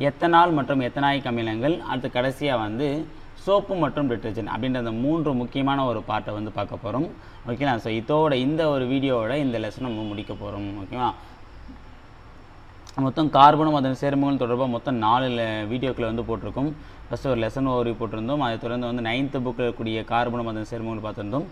எத்தனால் மற்றும் எத்தனாயிக் அமிலங்கள், அடுத்து கடைசியாக வந்து சோப்பு மற்றும் டிட்டர்ஜென்ட் அப்படின்ற அந்த 3 முக்கியமான ஒரு பார்ட்டை வந்து பார்க்க போகிறோம். ஓகேங்களா? ஸோ இதோட இந்த ஒரு வீடியோவோட இந்த லெசன் நம்ம முடிக்க போகிறோம். ஓகேவா? மொத்தம் கார்பனும் அதன் சேர்மங்களும் தொடர்பாக மொத்தம் 4 வீடியோக்களை வந்து போட்டிருக்கோம். ஃபஸ்ட்டு ஒரு லெசன் ஓரி போட்டிருந்தோம். அதை தொடர்ந்து வந்து 9th புக்கில் இருக்கக்கூடிய கார்பனும் அதன் சேர்மங்களும் பார்த்துருந்தோம்.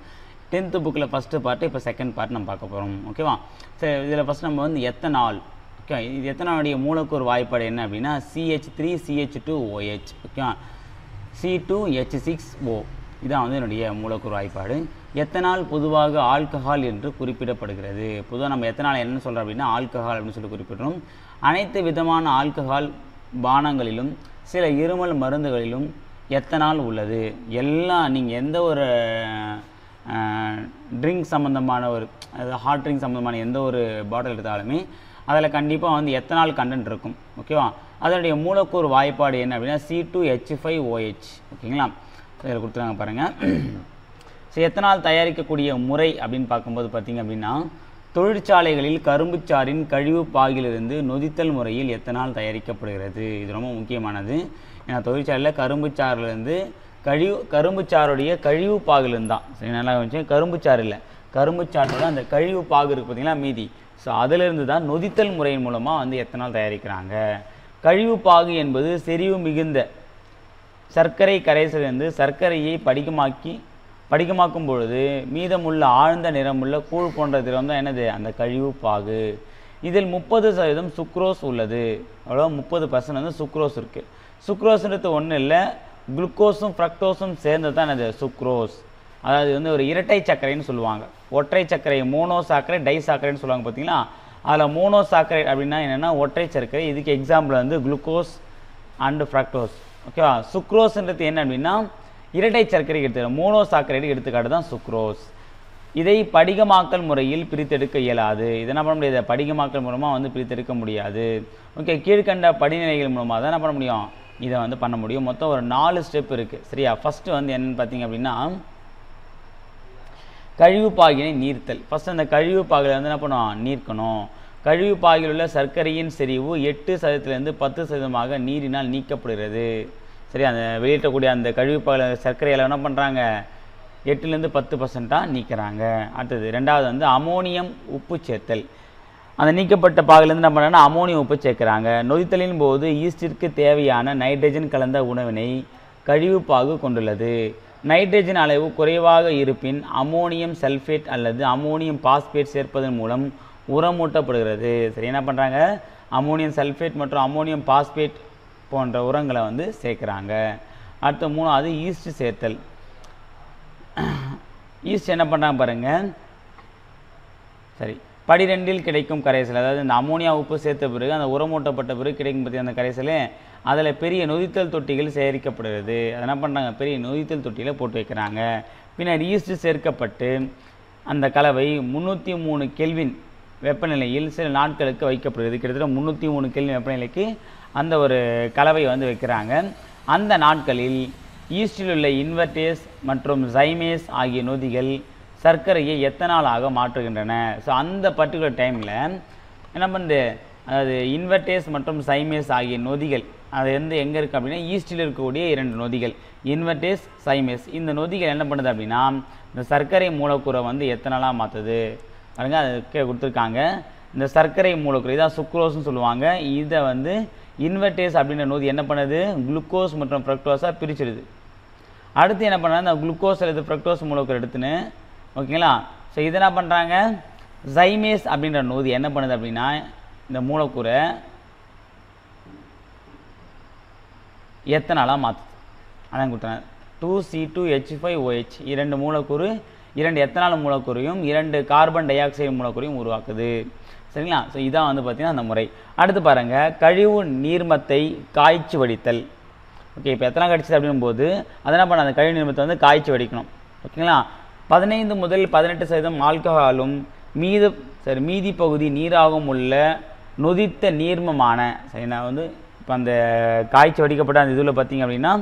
10th புக்கில் ஃபஸ்ட்டு பார்ட்டு, இப்போ செகண்ட் பார்ட் நம்ம பார்க்க போகிறோம். ஓகேவா? சரி, இதில் ஃபஸ்ட் நம்ம வந்து எத்தனால். ஓகே, இது எத்தனாலுடைய மூலக்கூறு வாய்ப்பாடு என்ன அப்படின்னா CH3CH2OH. ஓகேவா? C2H6O இதான் வந்து என்னுடைய மூலக்கூறு வாய்ப்பாடு. எத்தனால் பொதுவாக ஆல்கஹால் என்று குறிப்பிடப்படுகிறது. பொதுவாக நம்ம எத்தனால் என்னன்னு சொல்கிறோம் அப்படின்னா ஆல்கஹால் அப்படின்னு சொல்லி குறிப்பிடுறோம். அனைத்து விதமான ஆல்கஹால் பானங்களிலும் சில இருமல் மருந்துகளிலும் எத்தனால் உள்ளது. எல்லாம் நீங்கள் எந்த ஒரு ட்ரிங்க் சம்மந்தமான ஒரு ஹாட் ட்ரிங்க் சம்மந்தமான எந்த ஒரு பாட்டில் எடுத்தாலுமே அதில் கண்டிப்பாக வந்து எத்தனால் கண்டென்ட் இருக்கும். ஓகேவா? அதனுடைய மூலக்கூறு வாய்ப்பாடு என்ன அப்படின்னா C2H5OH. ஓகேங்களா? இதில் கொடுத்துருக்காங்க பாருங்கள். ஸோ எத்தனால் தயாரிக்கக்கூடிய முறை அப்படின்னு பார்க்கும்போது பார்த்திங்க அப்படின்னா தொழிற்சாலைகளில் கரும்புச்சாறின் கழிவு பாகிலிருந்து நொதித்தல் முறையில் எத்தனால் தயாரிக்கப்படுகிறது. இது ரொம்ப முக்கியமானது. ஏன்னா தொழிற்சாலையில் கரும்புச்சாறிலிருந்து கரும்புச்சாருடைய கழிவு பாகிலிருந்து தான். சரி, நல்லா வச்சு கரும்புச்சாறு இல்லை, கரும்புச்சாரோட அந்த கழிவு பாகு இருக்குது பார்த்திங்களா மீதி. ஸோ அதிலிருந்து தான் நொதித்தல் முறையின் மூலமாக வந்து எத்தனால் தயாரிக்கிறாங்க. கழிவு பாகு என்பது செறிவு மிகுந்த சர்க்கரை கரைசலிருந்து சர்க்கரையை படிகமாக்கும் பொழுது மீதமுள்ள ஆழ்ந்த நிறமுள்ள கூழ் போன்ற திரம் தான் என்னது அந்த கழிவு பாகு. இதில் 30% சுக்ரோஸ் உள்ளது. அவ்வளோ 30% வந்து சுக்ரோஸ் இருக்குது. சுக்ரோஸ்ன்றது ஒன்றும் இல்லை, குளுக்கோஸும் ஃப்ரக்டோஸும் சேர்ந்து தான் என்னது சுக்ரோஸ். அதாவது வந்து ஒரு இரட்டை சர்க்கரைன்னு சொல்லுவாங்க. ஒற்றை சர்க்கரை மோனோசாக்கரை டைசாக்கரைன்னு சொல்லுவாங்க பார்த்தீங்களா. அதில் மோனோசாக்கரை அப்படின்னா என்னென்னா ஒற்றை சர்க்கரை. இதுக்கு எக்ஸாம்பிள் வந்து குளுக்கோஸ் அண்டு ஃப்ரக்டோஸ். ஓகேவா? சுக்ரோஸ்ன்றது என்ன அப்படின்னா இரட்டை சர்க்கரைக்கு எடுத்துக்காட்டு, மோனோசாக்கரைடு எடுத்துக்காட்டு தான் சுக்ரோஸ். இதை படிகமாக்கல் முறையில் பிரித்தெடுக்க இயலாது. இதை என்ன பண்ண முடியாது, படிகமாக்கல் மூலமாக வந்து பிரித்தெடுக்க முடியாது. ஓகே, கீழ்கண்ட படிநிலைகள் மூலமாக தான் என்ன பண்ண முடியும், இதை வந்து பண்ண முடியும். மொத்தம் ஒரு 4 ஸ்டெப் இருக்குது. சரியா? ஃபஸ்ட்டு வந்து என்னென்னு பார்த்தீங்க அப்படின்னா கழிவு பாகினை நீர்த்தல். ஃபஸ்ட்டு அந்த கழிவு பாகில் வந்து என்ன பண்ணுவோம், நீர்க்கணும். கழிவு பாகில் உள்ள சர்க்கரையின் செறிவு 8% 10% நீரினால் நீக்கப்படுகிறது. சரி, அந்த வெளியிட்டக்கூடிய அந்த கழிவு பாகில் சர்க்கரையில் என்ன பண்ணுறாங்க 8-10% நீக்கிறாங்க. அடுத்தது ரெண்டாவது வந்து அமோனியம் உப்பு சேர்த்தல். அந்த நீக்கப்பட்ட பாகிலேருந்து என்ன பண்ணுறாங்கன்னா அமோனியம் உப்பு சேர்க்குறாங்க. நொதித்தலின் போது ஈஸ்டிற்கு தேவையான நைட்ரஜன் கலந்த உணவினை கழிவு பாகு கொண்டுள்ளது. நைட்ரஜன் அளவு குறைவாக இருப்பின் அமோனியம் சல்ஃபேட் அல்லது அமோனியம் பாஸ்பேட் சேர்ப்பதன் மூலம் உரமூட்டப்படுகிறது. சரி, என்ன பண்ணுறாங்க அமோனியம் சல்ஃபேட் மற்றும் அமோனியம் பாஸ்பேட் போன்ற உரங்களை வந்து சேர்க்குறாங்க. அடுத்த 3வது ஈஸ்ட் சேர்த்தல். ஈஸ்ட் என்ன பண்ணுறாங்க பாருங்கள். சரி, படிரெண்டில் கிடைக்கும் கரைசல், அதாவது இந்த அமோனியா உப்பு சேர்த்த பிறகு அந்த உரமூட்டப்பட்ட பிறகு கிடைக்கும் பற்றி அந்த கரைசல் அதில் பெரிய நொதித்தல் தொட்டிகள் சேகரிக்கப்படுகிறது. அதை என்ன பண்ணுறாங்க, பெரிய நொதித்தல் தொட்டியில் போட்டு வைக்கிறாங்க. பின்னர் ஈஸ்ட் சேர்க்கப்பட்டு அந்த கலவை 303 கெல்வின் வெப்பநிலையில் சில நாட்களுக்கு வைக்கப்படுகிறது. கிட்டத்தட்ட 303 கெல்வின் வெப்பநிலைக்கு அந்த ஒரு கலவை வந்து வைக்கிறாங்க. அந்த நாட்களில் ஈஸ்டில் உள்ள இன்வெர்டேஸ் மற்றும் ஜைமேஸ் ஆகிய நொதிகள் சர்க்கரையை எத்தனாலாக மாற்றுகின்றன. ஸோ அந்த பர்டிகுலர் டைமில் என்ன பண்ணுது அதாவது இன்வெர்டேஸ் மற்றும் சைமேஸ் ஆகிய நொதிகள் அது வந்து எங்கே இருக்குது அப்படின்னா ஈஸ்டில் இருக்கக்கூடிய 2 நொதிகள் இன்வெர்டேஸ் சைமேஸ். இந்த நொதிகள் என்ன பண்ணுது அப்படின்னா இந்த சர்க்கரை மூலக்கூறை வந்து எத்தனாலாக மாற்றுது பாருங்க. அதுக்கு கொடுத்துருக்காங்க இந்த சர்க்கரை மூலக்கூறு இதான் சுக்ரோஸ்ன்னு சொல்லுவாங்க. இதை வந்து இன்வெர்டேஸ் அப்படின்ற நொதி என்ன பண்ணுது குளுக்கோஸ் மற்றும் ஃப்ரக்டோஸாக பிரிச்சிடுது. அடுத்து என்ன பண்ணுறாங்க இந்த குளுக்கோஸ் அல்லது ஃப்ரக்டோஸ் மூலக்கூறு எடுத்துன்னு ஓகேங்களா. ஸோ இதை என்ன பண்ணுறாங்க சைமேஸ் அப்படின்ற நொதி என்ன பண்ணுது அப்படின்னா இந்த மூலக்கூறை எத்தனாலாக மாற்றுது. அதான் கொடுத்தாங்க 2C2H5OH 2 மூலக்கூறு 2 எத்தனால் மூலக்கூறையும் 2 கார்பன் டை ஆக்சைடு மூலக்கூறையும் உருவாக்குது. சரிங்களா. ஸோ இதான் வந்து பார்த்திங்கன்னா அந்த முறை. அடுத்து பாருங்கள் கழிவு நீர்மத்தை காய்ச்சி வடித்தல். ஓகே இப்போ எத்தனை கிடச்சிது அப்படின்போது அதை என்ன பண்ண அந்த கழிவு நீர்மத்தை வந்து காய்ச்சி வடிக்கணும். ஓகேங்களா. 15 முதல் 18% ஆல்கஹாலும் மீதி பகுதி நீராகவும் உள்ள நொதித்த நீர்மமான சரி நான் வந்து இப்போ அந்த காய்ச்சி வடிக்கப்பட்ட அந்த இதில் பார்த்திங்க அப்படின்னா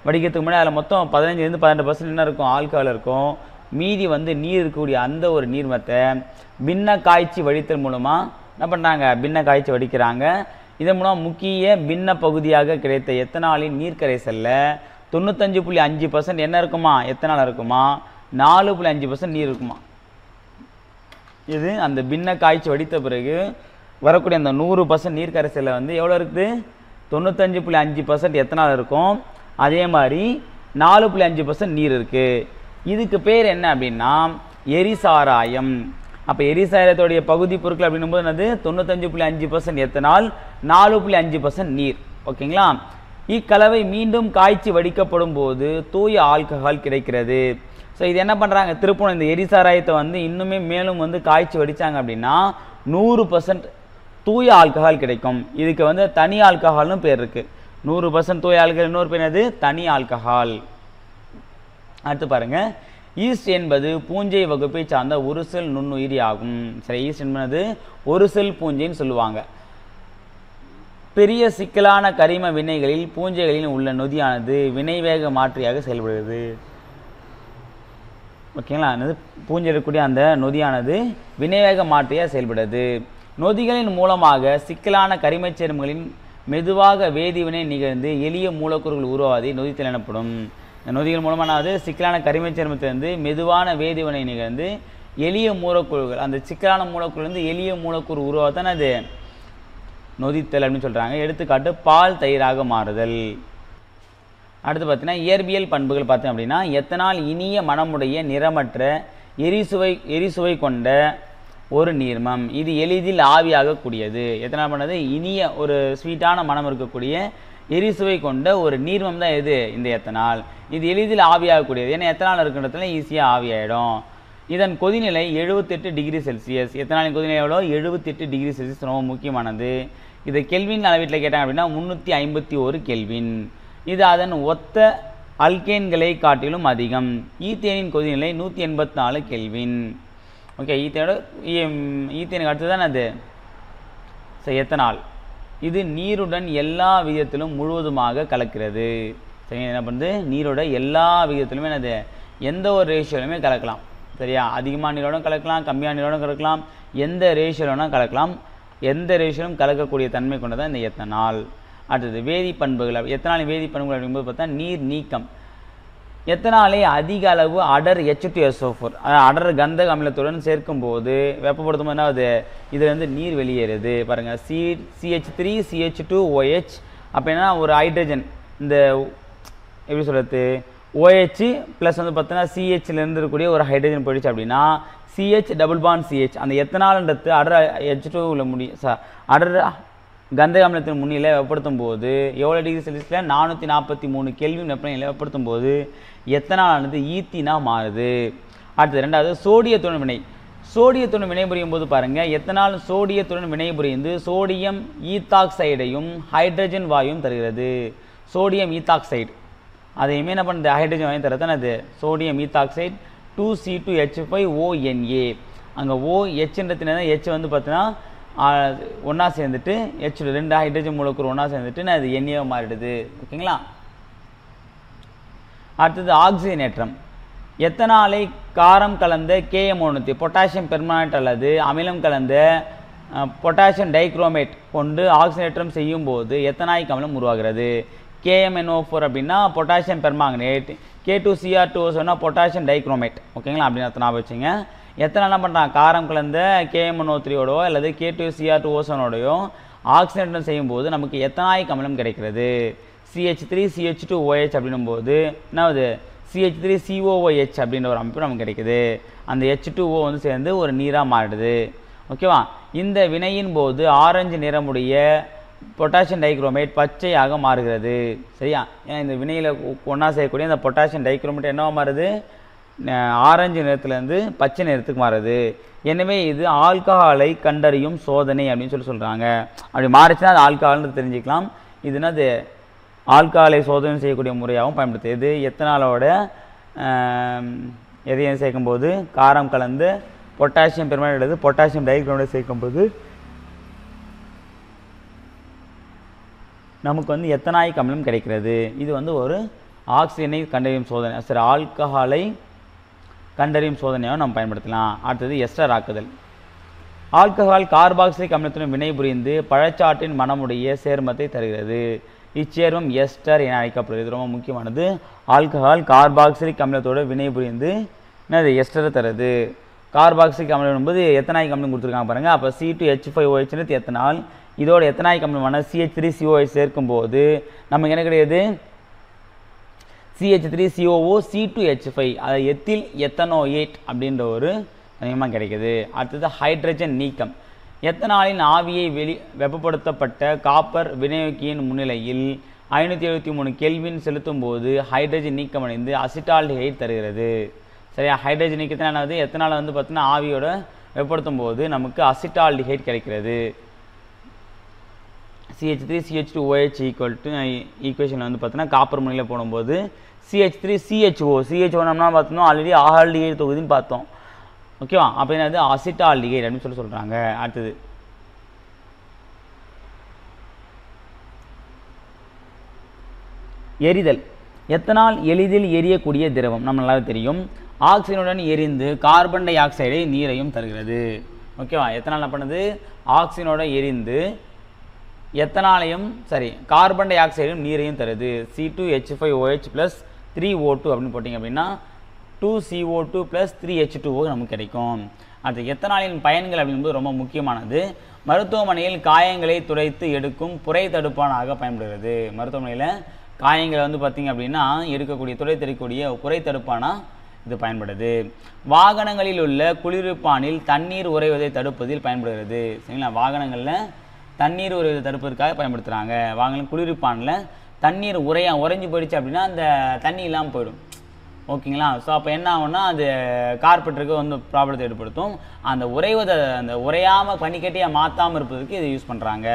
வடிக்கிறதுக்கு முன்னாடி அதில் மொத்தம் 15 18% என்ன இருக்கும் ஆல்கஹால் இருக்கும். மீதி வந்து நீர் இருக்கக்கூடிய அந்த ஒரு நீர்மத்தை பின்ன காய்ச்சி வடித்தல் மூலமாக என்ன பண்ணுறாங்க பின்ன காய்ச்சி வடிக்கிறாங்க. இதன் மூலம் முக்கிய பின்ன பகுதியாக கிடைத்த எத்தனாலின் நீர்க்கரைசலில் 95.5% என்ன இருக்குமா எத்தனால் இருக்குமா 4.5% நீர் இருக்குமா. இது அந்த பின்ன காய்ச்சி வடித்த பிறகு வரக்கூடிய அந்த 100% நீர்க்கரைசலில் வந்து எவ்வளோ இருக்குது 95.5% எத்தனால் இருக்கும். அதே மாதிரி 4.5% நீர் இருக்குது. இதுக்கு பேர் என்ன அப்படின்னா எரிசாராயம். அப்போ எரிசாராயத்துடைய பகுதி பொருட்கள் அப்படின்னும் போது என்னது 95.5% எத்தனால் 4.5% நீர். ஓகேங்களா. இக்கலவை மீண்டும் காய்ச்சி வடிக்கப்படும் போது தூய ஆல்கஹால் கிடைக்கிறது. ஸோ இது என்ன பண்ணுறாங்க திருப்பணும் இந்த எரிசாராயத்தை வந்து இன்னுமே மேலும் வந்து காய்ச்சி வடித்தாங்க அப்படின்னா 100% தூய ஆல்கஹால் கிடைக்கும். இதுக்கு வந்து தனி ஆல்கஹால்னு பேர் இருக்குது. 100% தூய ஆல்கஹால் இன்னொரு பேர் என்னது தனி ஆல்கஹால். அடுத்து பாருங்கள் ஈஸ்ட் என்பது பூஞ்சை வகுப்பை சார்ந்த ஒரு செல் நுண்ணுயிரி ஆகும். சரி ஈஸ்ட் என்பது ஒரு செல் பூஞ்சைன்னு சொல்லுவாங்க. பெரிய சிக்கலான கரிம வினைகளில் பூஞ்சைகளில் உள்ள நொதியானது வினைவேக மாற்றியாக செயல்படுகிறது. ஓகேங்களா. பூஞ்சை இருக்கக்கூடிய அந்த நொதியானது வினைவேக மாற்றியாக செயல்படுது. நொதிகளின் மூலமாக சிக்கலான கரிமச் சேர்மங்களின் மெதுவாக வேதிவினை நிகழ்ந்து எளிய மூலக்கூறுகள் உருவாவதை நொதித்தல் எனப்படும். இந்த நொதிகள் மூலமானது சிக்கலான கரிமச் சேர்மத்திலிருந்து மெதுவான வேதிவினை நிகழ்ந்து எளிய மூலக்கூறுகள் அந்த சிக்கலான மூலக்கூறுலேருந்து எளிய மூலக்கூறு உருவாதான் அது நொதித்தல் அப்படின்னு சொல்கிறாங்க. எடுத்துக்காட்டு பால் தயிராக மாறுதல். அடுத்து பார்த்தீங்கன்னா இயற்பியல் பண்புகள் பார்த்தோம் அப்படின்னா எத்தனால் இனிய மனமுடைய நிறமற்ற எரிசுவை கொண்ட ஒரு நீர்மம். இது எளிதில் ஆவியாகக்கூடியது. எத்தனால் பண்ணது இனிய ஒரு ஸ்வீட்டான மனம் இருக்கக்கூடிய எரிசுவை கொண்ட ஒரு நீர்மம் தான் எது இந்த எத்தனால். இது எளிதில் ஆவியாகக்கூடியது. ஏன்னா எத்தனால் இருக்கின்றதுல ஈஸியாக ஆவியாயிடும். இதன் கொதிநிலை 78 டிகிரி செல்சியஸ். எத்தனாலின் கொதிநிலை எவ்வளோ 78 டிகிரி செல்சியஸ் ரொம்ப முக்கியமானது. இதை கெல்வின் அளவீட்டில் கேட்டாங்க அப்படின்னா 351 கெல்வின். இது அதன் ஒத்த அல்கேன்களை காட்டிலும் அதிகம். ஈத்தேனின் கொதிநிலை 184 கெல்வின். ஓகே ஈத்தேனுக்கு அடுத்து தான் அது எத்தனால். இது நீருடன் எல்லா விதத்திலும் முழுவதுமாக கலக்கிறது. சரி என்ன பண்ணுது நீரோட எல்லா விதத்திலுமே என்னது எந்த ஒரு ரேஷியோலுமே கலக்கலாம். சரியா அதிகமான நீரோடும் கலக்கலாம் கம்மியான நீரோடும் கலக்கலாம் எந்த ரேஷியோனா கலக்கலாம். எந்த ரேஷியோலும் கலக்கக்கூடிய தன்மை கொண்டதான் இந்த எத்தனால். அடுத்தது வேதிப்பண்புகள். எத்தனாலின் வேதிப்பண்புகள் அப்படிங்கும்போது பார்த்தா நீர் நீக்கம். எத்தனாலை அதிக அளவு அடர் H2SO4 அடர் கந்தக அமிலத்துடன் சேர்க்கும்போது வெப்பப்படுத்தும் போது என்ன ஆகுது இதில் வந்து நீர் வெளியேறுது. பாருங்கள் CH3 CH2OH அப்போ என்ன ஒரு ஹைட்ரஜன் இந்த எப்படி சொல்கிறது OH ப்ளஸ் வந்து பார்த்தீங்கன்னா CHலேருந்து இருக்கக்கூடிய ஒரு ஹைட்ரஜன் போயிடுச்சு அப்படின்னா CH டபுள் பாண்ட் CH அந்த எத்தனால்ன்றது அடர் H2 அடர் கந்தக அமிலத்தின் முன்னிலை வெப்பப்படுத்தும் போது எவ்வளோ டிகிரி செல்சியஸில் 443 கெல்வின் வெப்பநிலையில் வெப்பப்படுத்தும் போது எத்தனாலானது ஈத்தீனா மாறுது. அடுத்தது ரெண்டாவது சோடியத்துடன் வினை. சோடியத்துடன் வினைபுரியும் போது பாருங்கள் எத்தனால் சோடியத்துடன் வினைபுரிந்து சோடியம் ஈத்தாக்சைடையும் ஹைட்ரஜன் வாயும் தருகிறது. சோடியம் ஈத்தாக்சைடு அதையுமே என்ன பண்ணுறது ஹைட்ரஜன் வாயும் தரதான் அது சோடியம் ஈத்தாக்சைடு 2C2H5ONA. அங்கே OHன்றதுனா H வந்து பார்த்தீங்கன்னா ஒன்றா சேர்ந்துட்டு H 2 ஹைட்ரஜன் மூலக்கூறு ஒன்றா சேர்ந்துட்டு அது எண்ணெயாக மாறிடுது. ஓகேங்களா. அடுத்தது ஆக்சிஜனேற்றம். எத்தனாலை காரம் கலந்த KMO பொட்டாசியம் பெர்மானேட் அல்லது அமிலம் கலந்த பொட்டாசியம் டைக்ரோமேட் கொண்டு ஆக்சிஜனேற்றம் செய்யும் போது எத்தனாயிக் அமிலம் உருவாகிறது. KMNO4 அப்படின்னா பொட்டாசியம் பெர்மாங்கனேட், K2Cr2O சொன்னால் பொட்டாசியம் டைக்ரோமேட். ஓகேங்களா, அப்படின்னு அர்த்தம் ஞாபகம் வச்சுங்க. எத்தனை என்ன பண்ணுறாங்க, காரம் கலந்த KMNO3ஓடோ அல்லது K2Cr2O ஆக்சிஜனேற்றம் செய்யும்போது நமக்கு எத்தனாயிக் அமிலம் கிடைக்கிறது. CH3CH2OH அப்படின்னும் போது என்னாவது CH3COOH அப்படின்ற ஒரு அமைப்பு நமக்கு கிடைக்குது. அந்த H2O வந்து சேர்ந்து ஒரு நீராக மாறிடுது. ஓகேவா, இந்த வினையின் போது ஆரஞ்சு நிறமுடைய பொட்டாசியம் டைக்ரோமேட் பச்சையாக மாறுகிறது. சரியா, ஏன்னா இந்த வினையில் ஒன்றா செய்யக்கூடிய இந்த பொட்டாசியம் டைக்ரோமேட் என்னவா மாறுது, ஆரஞ்சு நிறத்துலேருந்து பச்சை நிறத்துக்கு மாறுது. எனவே இது ஆல்கஹாலை கண்டறியும் சோதனை அப்படின்னு சொல்கிறாங்க. அப்படி மாறிச்சுன்னா அது ஆல்கஹால்னு தெரிஞ்சுக்கலாம். இது என்னது, ஆல்கஹாலை சோதனை செய்யக்கூடிய முறையாகவும் பயன்படுத்துது. இது எத்தனாலோட எதையும் சேர்க்கும்போது காரம் கலந்து பொட்டாசியம் பெர்மாங்கனேட் பொட்டாசியம் டைக்ரோமேட் சேர்க்கும்போது நமக்கு வந்து எத்தனாயிக் அமிலம் கிடைக்கிறது. இது வந்து ஒரு ஆக்சிஜனை கண்டறியும் சோதனை, சரி ஆல்கஹாலை கண்டறியும் சோதனையாக நம்ம பயன்படுத்தலாம். அடுத்தது எஸ்டர் ஆக்குதல். ஆல்கஹால் கார்பாக்சிலிக் அமிலத்துடன் வினை புரிந்து பழச்சாற்றின் மனமுடைய சேர்மத்தை தருகிறது. இச்சேர்மம் எஸ்டர் என அழைக்கப்படுகிறது. ரொம்ப முக்கியமானது. ஆல்கஹால் கார்பாக்சிலிக் அமிலத்தோடு வினை புரிந்து என்னது எஸ்டரை தருது. கார்பாக்சிலிக் அமிலம் என்பது எத்தனாயிக் அமிலம் கொடுத்துருக்காங்க பாருங்கள். அப்போ C2H5OH எத்தனால், இதோட எத்தனாயிக் அமிலமான CH3COH சேர்க்கும்போது நமக்கு என்ன கிடையாது, CH3COO C2H5, அது எத்தில் எத்தனோயேட் அப்படின்ற ஒரு தனிமம் கிடைக்குது. அடுத்தது ஹைட்ரஜன் நீக்கம். எத்தனாலின் ஆவியை வெப்பப்படுத்தப்பட்ட காப்பர் வினையூக்கியின் முன்னிலையில் 573 கெல்வின் செலுத்தும் போது ஹைட்ரஜன் நீக்கமடைந்து அசிட்டால்டிஹைட் தருகிறது. சரியா, ஹைட்ரஜன் நீக்கத்தில் என்னாவது, எத்தனால் வந்து பார்த்தீங்கன்னா ஆவியோட வெப்பப்படுத்தும் போது நமக்கு அசிட்டால்டிஹைட் கிடைக்கிறது. CH3CH2OH ஈக்குவேஷனில் வந்து பார்த்தீங்கன்னா காப்பர் முன்னிலையில் போடும்போது CH3CHO நம்மனா பார்த்தோம்னா ஆல்ரெடி ஆல்டிஹைட் தொகுதின்னு பார்த்தோம். ஓகேவா, அப்போ என்னது அசிட்டால்டிஹைட் அப்படின்னு சொல்கிறாங்க. அடுத்தது எரிதல். எத்தனால் எளிதில் எரியக்கூடிய திரவம், நம்ம நல்லா தெரியும். ஆக்சிஜனுடன் எரிந்து கார்பன் டை ஆக்சைடை நீரையும் தருகிறது. ஓகேவா, எத்தனால் என்ன பண்ணுது, ஆக்சிஜனோட எரிந்து எத்தனாலையும் கார்பன் டை ஆக்சைடும் நீரையும் தருது. C2H5OH + 3O2 அப்படின்னு போட்டிங்க அப்படின்னா 2CO2 + 3H2O நமக்கு கிடைக்கும். அடுத்து எத்தனாலின் பயன்கள் அப்படின்பது ரொம்ப முக்கியமானது. மருத்துவமனையில் காயங்களை துடைத்து எடுக்கும் புரை தடுப்பானாக பயன்படுகிறது. மருத்துவமனையில் காயங்களை வந்து பார்த்திங்க அப்படின்னா துடைத்தெடுக்கக்கூடிய புரை தடுப்பானா இது பயன்படுது. வாகனங்களில் உள்ள குளிர்விப்பானில் தண்ணீர் உறைவதை தடுப்பதில் பயன்படுகிறது. சரிங்களா, வாகனங்களில் தண்ணீர் உறைவதை தடுப்பதற்காக பயன்படுத்துகிறாங்க. வாகனம் குளிர்விப்பானில் தண்ணீர் உறைஞ்சு போயிடுச்சு அப்படின்னா அந்த தண்ணி இல்லாமல் போயிடும். ஓகேங்களா, ஸோ அப்போ என்ன ஆகும்னா அது கார்பெட்டருக்கு வந்து ப்ராப்ளத்தை ஏற்படுத்தும். அந்த உறையாமல் பனிக்கட்டியாக மாற்றாமல் இருப்பதற்கு இது யூஸ் பண்ணுறாங்க.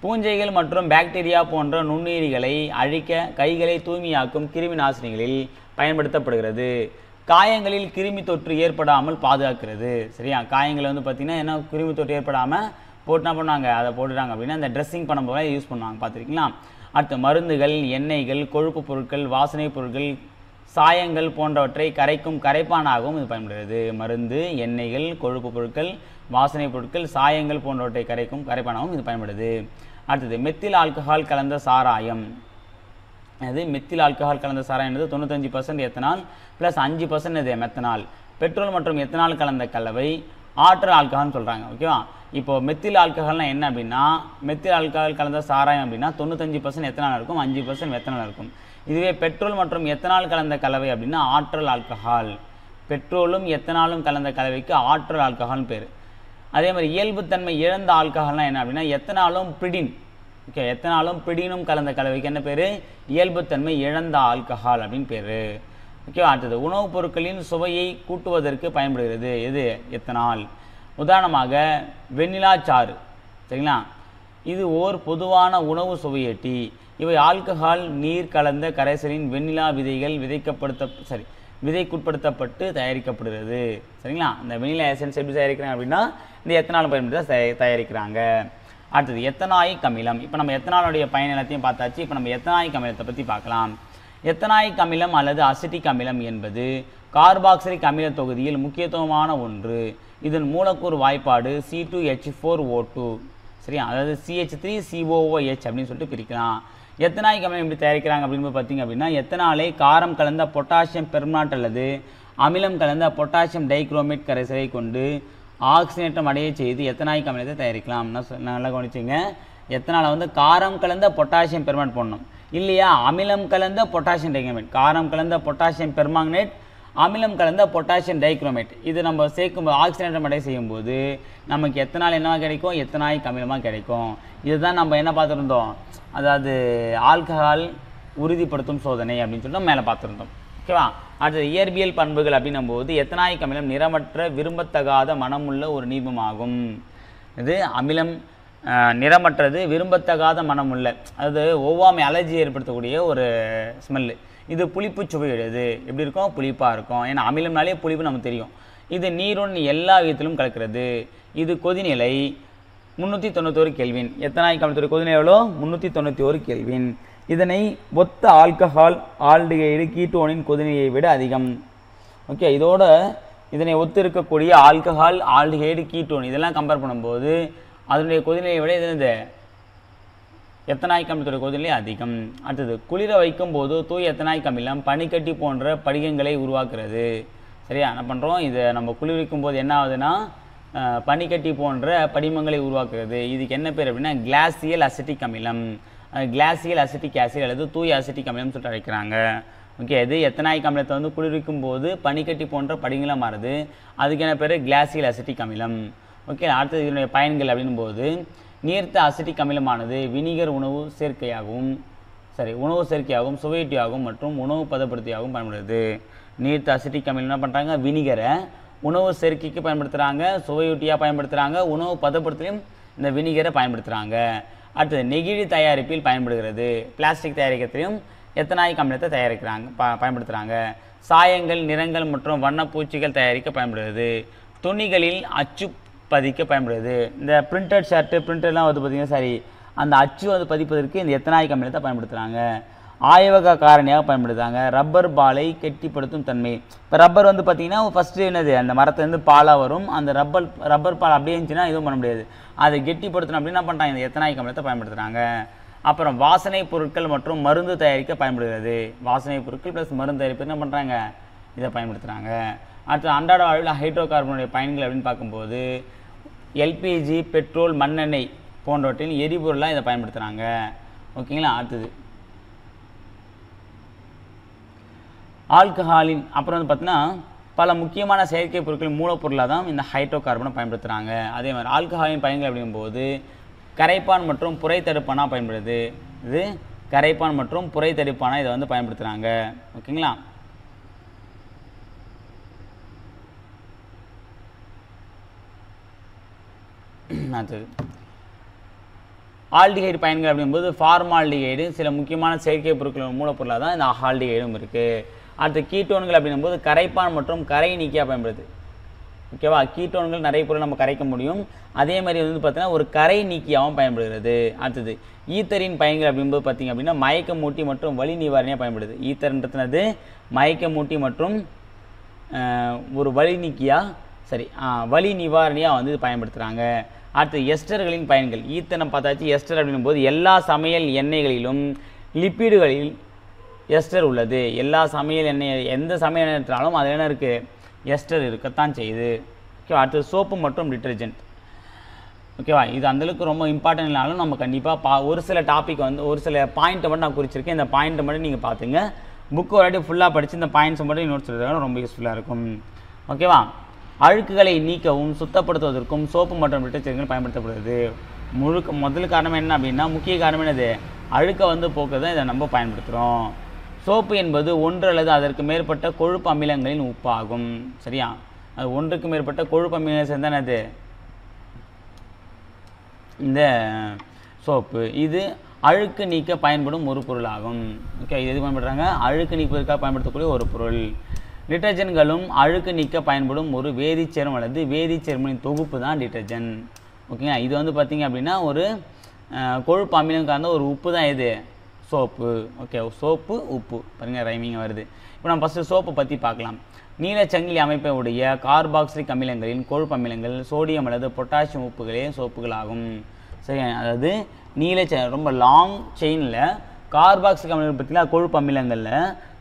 பூஞ்சைகள் மற்றும் பாக்டீரியா போன்ற நுண்ணுயிரிகளை அழிக்க கைகளை தூய்மையாக்கும் கிருமி நாசினிகளில் பயன்படுத்தப்படுகிறது. காயங்களில் கிருமி தொற்று ஏற்படாமல் பாதுகாக்கிறது. சரியா, காயங்களை வந்து பார்த்திங்கன்னா என்ன கிருமி தொற்று ஏற்படாமல் போட்டு என்ன பண்ணாங்க, அதை போட்டுட்டாங்க அப்படின்னா அந்த ட்ரெஸ்ஸிங் பண்ணும்போது யூஸ் பண்ணுவாங்க, பார்த்துருக்கீங்களா. அடுத்து மருந்துகள், எண்ணெய்கள், கொழுப்பு பொருட்கள், வாசனை பொருட்கள், சாயங்கள் போன்றவற்றை கரைக்கும் கரைப்பானாகவும் இது பயன்படுகிறது. மருந்து, எண்ணெய்கள், கொழுப்பு பொருட்கள், வாசனை பொருட்கள், சாயங்கள் போன்றவற்றை கரைக்கும் கரைப்பானாகவும் இது பயன்படுது. அடுத்தது மெத்தில் ஆல்கஹால் கலந்த சாராயம். அது மெத்தில் ஆல்கஹால் கலந்த சாராயம் என்பது 95% எத்தனால் + 5% இது மெத்தனால். பெட்ரோல் மற்றும் எத்தனால் கலந்த கலவை ஆற்றல் ஆல்கஹால்னு சொல்கிறாங்க. ஓகேவா, இப்போது மெத்தில் ஆல்கஹால்னால் என்ன அப்படின்னா, மெத்தில் ஆல்கஹால் கலந்த சாராயம் அப்படின்னா 95% எத்தனால் இருக்கும், 5% மெத்தனால் இருக்கும். இதுவே பெட்ரோல் மற்றும் எத்தனால் கலந்த கலவை அப்படின்னா ஆற்றல் ஆல்கஹால். பெட்ரோலும் எத்தனாலும் கலந்த கலவைக்கு ஆற்றல் ஆல்கஹால்னு பேர். அதே மாதிரி இயல்புத்தன்மை இழந்த ஆல்கஹால்னால் என்ன அப்படின்னா எத்தனாலும் பிரிடின். ஓகே, எத்தனாலும் பிரிடினும் கலந்த கலவைக்கு என்ன பேர், இயல்புத்தன்மை இழந்த ஆல்கஹால் அப்படின்னு பேர். ஓகேவா, அடுத்தது உணவுப் பொருட்களின் சுவையை கூட்டுவதற்கு பயன்படுகிறது. எது, எத்தனால். உதாரணமாக வெண்ணிலா சாறு. சரிங்களா, இது ஓர் பொதுவான உணவு சுவையேட்டி. இவை ஆல்கஹால் நீர் கலந்த கரைசலின் வெண்ணிலா விதைகள் விதைக்குட்படுத்தப்பட்டு தயாரிக்கப்படுகிறது. சரிங்களா, இந்த வெண்ணிலா எசன்ஸ் எப்படி தயாரிக்கிறாங்க அப்படின்னா இந்த எத்தனால் பயன்படுத்தி தயாரிக்கிறாங்க. அடுத்தது எத்தனாயிக் அமிலம். இப்போ நம்ம எத்தனாலுடைய பயன் எல்லாத்தையும் பார்த்தாச்சு. இப்போ நம்ம எத்தனாயிக் அமிலத்தை பற்றி பார்க்கலாம். எத்தனாயிக் அமிலம் அல்லது அசிட்டிக் அமிலம் என்பது கார்பாக்சிலிக் அமில தொகுதியில் முக்கியத்துவமான ஒன்று. இதன் மூலக்கூறு வாய்ப்பாடு C2H4O2 சரியா, அதாவது CH3COOH அப்படின்னு சொல்லிட்டு பிரிக்கலாம். எத்தனாயிக் அமிலம் எப்படி தயாரிக்கிறாங்க அப்படின்னு பார்த்தீங்க அப்படின்னா, எத்தனாலை காரம் கலந்த பொட்டாசியம் பெர்மனேட் அல்லது அமிலம் கலந்த பொட்டாசியம் டைக்ரோமேட் கரைசலை கொண்டு ஆக்சிஜனேற்றம் அடைய செய்து எத்தனாயிக் அமிலத்தை தயாரிக்கலாம். நல்லா கவனிச்சிங்க, எத்தனாலை வந்து காரம் கலந்த பொட்டாசியம் பெர்மனேட் போடணும் இல்லையா, அமிலம் கலந்த பொட்டாசியம் டைக்ரோமேட், காரம் கலந்த பொட்டாசியம் பெர்மாங்கனேட், அமிலம் கலந்த பொட்டாசியம் டைக்ரோமேட், இது நம்ம சேர்க்கும்போது ஆக்சிஜனேற்றம் அடைய செய்யும்போது நமக்கு எத்தனால் என்னவா கிடைக்கும், எத்தனாயிக் அமிலமாக கிடைக்கும். இதுதான் நம்ம என்ன பார்த்துருந்தோம், அதாவது ஆல்கஹால் உறுதிப்படுத்தும் சோதனை அப்படின்னு சொல்லிட்டு மேலே பார்த்துருந்தோம். ஓகேவா. அடுத்தது இயற்பியல் பண்புகள் அப்படின்னும் போது எத்தனாயிக் அமிலம் நிறமற்ற விரும்பத்தகாத மனமுள்ள ஒரு நீர்மமாகும். இது அமிலம் நிறமற்றது விரும்பத்தகாத மனமுள்ள, அது ஒவ்வாமை அலர்ஜி ஏற்படுத்தக்கூடிய ஒரு ஸ்மெல்லு. இது புளிப்பு சுவையுடையது. எப்படி இருக்கும், புளிப்பாக இருக்கும். ஏன்னா அமிலம்னாலே புளிப்பு நமக்கு தெரியும். இது நீருடன் எல்லா விதத்திலும் கலக்கிறது. இது கொதிநிலை 391 கெல்வின். எத்தனாயிக் அமிலத்துடைய கொதிநிலை எவ்வளோ, 391 கெல்வின். இதனை ஒத்த ஆல்கஹால் ஆல்டிகைடு கீட்டோனின் கொதிநிலையை விட அதிகம். ஓகே, இதோட இதனை ஒத்து இருக்கக்கூடிய ஆல்கஹால் ஆல்டிகைடு கீட்டோன் இதெல்லாம் கம்பேர் பண்ணும்போது அதனுடைய கொதிநிலையை விட இது எத்தனாயிக் அமிலத்துடைய கொதிநிலை அதிகம். அடுத்தது குளிர வைக்கும் போது தூய எத்தனாயிக் அமிலம் பனிக்கட்டி போன்ற படிகங்களை உருவாக்குறது. சரியா, என்ன பண்ணுறோம், இதை நம்ம குளிர்விக்கும் போது என்ன ஆகுதுன்னா பனிக்கட்டி போன்ற படிமங்களை உருவாக்குறது. இதுக்கு என்ன பேர் அப்படின்னா கிளாசியல் அசிட்டிக் அமிலம், கிளாசியல் அசிட்டிக் ஆசிட் அல்லது தூய அசிட்டிக் அமிலம் சொல்லிட்டு அழைக்கிறாங்க. ஓகே, இது எத்தனாயிக் அமிலத்தை வந்து குளிர்விக்கும் போது பனிக்கட்டி போன்ற படிகளாக மாறுது. அதுக்கு என்ன பேர், கிளாசியல் அசிட்டிக் அமிலம். ஓகே, அடுத்தது இதனுடைய பயன்கள் அப்படின்னும் போது நீர்த்த அசிட்டிக் அமிலமானது வினிகர் உணவு சேர்க்கையாகவும் சுவையொட்டியாகவும் மற்றும் உணவு பதப்படுத்தியாகவும் பயன்படுது. நீர்த்த அசிட்டிக் அமிலம் என்ன பண்ணுறாங்க, வினிகரை உணவு சேர்க்கைக்கு பயன்படுத்துகிறாங்க, சுவையொட்டியாக பயன்படுத்துகிறாங்க, உணவு பதப்படுத்திலையும் இந்த வினிகரை பயன்படுத்துகிறாங்க. அடுத்தது நெகிழி தயாரிப்பில் பயன்படுகிறது. பிளாஸ்டிக் தயாரிக்கிறதுலையும் எத்தனாயிக் அமிலத்தை பயன்படுத்துகிறாங்க. சாயங்கள் நிறங்கள் மற்றும் வண்ணப்பூச்சிகள் தயாரிக்க பயன்படுகிறது. துணிகளில் அச்சு பதிக்க பயன்படுது. இந்த பிரிண்டட் ஷர்ட்டு பிரிண்டர்லாம் வந்து பார்த்திங்கன்னா சரி, அந்த அச்சு வந்து பதிப்பதற்கு இந்த எத்தனாயிக் அமிலத்தை பயன்படுத்துகிறாங்க. ஆய்வக காரணியாக பயன்படுத்துகிறாங்க. ரப்பர் பாலை கெட்டிப்படுத்தும் தன்மை. இப்போ ரப்பர் வந்து பார்த்திங்கன்னா ஃபஸ்ட்டு என்னது, அந்த மரத்துலேருந்து பாலாக வரும். அந்த ரப்பர் பால் அப்படியே இருந்துச்சுன்னா எதுவும் பண்ண முடியாது. அதை கெட்டிப்படுத்தணும் அப்படின்னு என்ன பண்ணுறாங்க, இந்த எத்தனாயிக் அமிலத்தை பயன்படுத்துகிறாங்க. அப்புறம் வாசனை பொருட்கள் மற்றும் மருந்து தயாரிக்க பயன்படுகிறது. வாசனை பொருட்கள் ப்ளஸ் மருந்து தயாரிப்பு என்ன பண்ணுறாங்க, இதை பயன்படுத்துகிறாங்க. அடுத்து அன்றாட வாழ்வில் ஹைட்ரோ கார்பனுடைய பயன்கள் அப்படின்னு பார்க்கும்போது எல்பிஜி பெட்ரோல் மண்ணெண்ணெய் போன்றவற்றின் எரிபொருளாக இதை பயன்படுத்துகிறாங்க. ஓகேங்களா. அடுத்தது ஆல்கஹாலின் அப்புறம் வந்து பார்த்தீங்கன்னா பல முக்கியமான செயற்கை பொருட்கள் மூலப்பொருளாக தான் இந்த ஹைட்ரோ கார்பனை பயன்படுத்துகிறாங்க. அதே மாதிரி ஆல்கஹாலின் பயன்கள் அப்படிங்கும்போது கரைப்பான் மற்றும் புரை தடுப்பானாக பயன்படுது. இது கரைப்பான் மற்றும் புரை தடுப்பானாக இதை வந்து பயன்படுத்துகிறாங்க. ஓகேங்களா. அடுத்தது ஆல்டிகைடு பயன்கள் அப்படிங்கும்போது ஃபார்மால்டிகைடு சில முக்கியமான செயற்கை பொருட்கள் மூலப்பொருளாக தான் இந்த ஆல்டிகைடும் இருக்குது. அடுத்து கீட்டோன்கள் அப்படிங்கும்போது கரைப்பான் மற்றும் கரை நீக்கியாக பயன்படுது. ஓகேவா. கீட்டோன்கள் நிறைய பொருள் நம்ம கரைக்க முடியும். அதே மாதிரி வந்து பார்த்தீங்கன்னா ஒரு கரை நீக்கியாகவும் பயன்படுகிறது. அடுத்தது ஈத்தரின் பயன்கள் அப்படிங்கும்போது பார்த்திங்க அப்படின்னா மயக்க மூட்டி மற்றும் வலி நிவாரணியாக பயன்படுது. ஈத்தர்ன்றது மயக்க மூட்டி மற்றும் ஒரு வலி நீக்கியாக வலி நிவாரணியாக வந்து பயன்படுத்துகிறாங்க. அடுத்து எஸ்டர்களின் பயன்கள். ஈத்தனை பார்த்தாச்சு. எஸ்டர் அப்படின்னும் போது எல்லா சமையல் எண்ணெய்களிலும் லிப்பிடுகளில் எஸ்டர் உள்ளது. எல்லா சமையல் எண்ணெய் எந்த சமையல் எண்ணெய் எடுத்தாலும் அதில் என்ன இருக்குது, எஸ்டர் இருக்கத்தான் செய்யுது. ஓகேவா. அடுத்தது சோப்பு மற்றும் டிட்டர்ஜென்ட். ஓகேவா. இது அந்தளவுக்கு ரொம்ப இம்பார்ட்டன்ட் இல்லைனாலும் நம்ம கண்டிப்பாக ஒரு சில டாபிக் வந்து ஒரு சில பாயிண்ட்டை மட்டும் நான் குறிச்சிருக்கேன். இந்த பாயிண்ட்டை மட்டும் நீங்கள் பார்த்துங்க. புக்கு ஒரு வாட்டி ஃபுல்லாக படித்து இந்த பாயிண்ட்ஸை மட்டும் நோட்ஸ் எடுத்துக்கிட்டாலும் ரொம்ப யூஸ்ஃபுல்லாக இருக்கும். ஓகேவா. அழுக்குகளை நீக்கவும் சுத்தப்படுத்துவதற்கும் சோப்பு மற்றும் டிட்டர்ஜென்ட்கள் பயன்படுத்தப்படுகிறது. முதல் காரணம் என்ன அப்படின்னா, முக்கிய காரணம் என்னது, அழுக்கை வந்து போக்க தான் இதை நம்ம பயன்படுத்துகிறோம். சோப்பு என்பது ஒன்று அல்லது அதற்கு மேற்பட்ட கொழுப்பு அமிலங்களின் உப்பாகும். சரியா, அது ஒன்றுக்கு மேற்பட்ட கொழுப்பு அமிலங்கள் சேர்ந்தானது இந்த சோப்பு. இது அழுக்கு நீக்க பயன்படும் ஒரு பொருளாகும். ஓகே, இது எது பயன்படுறாங்க, அழுக்கு நீக்குவதற்காக பயன்படுத்தக்கூடிய ஒரு பொருள். டிட்டர்ஜென்ட்களும் அழுக்கு நீக்க பயன்படும் ஒரு வேதிச்சேர்மம் அல்லது வேதிச்சேர்மனின் தொகுப்பு தான் டிட்டர்ஜென்ட். ஓகேங்களா. இது வந்து பார்த்திங்க அப்படின்னா ஒரு கொழுப்பு அமிலம் காரண ஒரு உப்பு தான் இது சோப்பு. ஓகே, சோப்பு உப்பு பாருங்கள் ரைமிங் வருது. இப்போ நம்ம ஃபஸ்ட்டு சோப்பை பற்றி பார்க்கலாம். நீலச்சங்கிலி அமைப்பை உடைய கார்பாக்சிலிக் அமிலங்களின் கொழுப்பு அமிலங்கள் சோடியம் அல்லது பொட்டாசியம் உப்புகளே சோப்புகளாகும். சரி, அதாவது ரொம்ப லாங் செயினில் கார்பாக்சிலிக் அமிலங்கள் பார்த்தீங்கன்னா கொழுப்பு அமிலங்களில்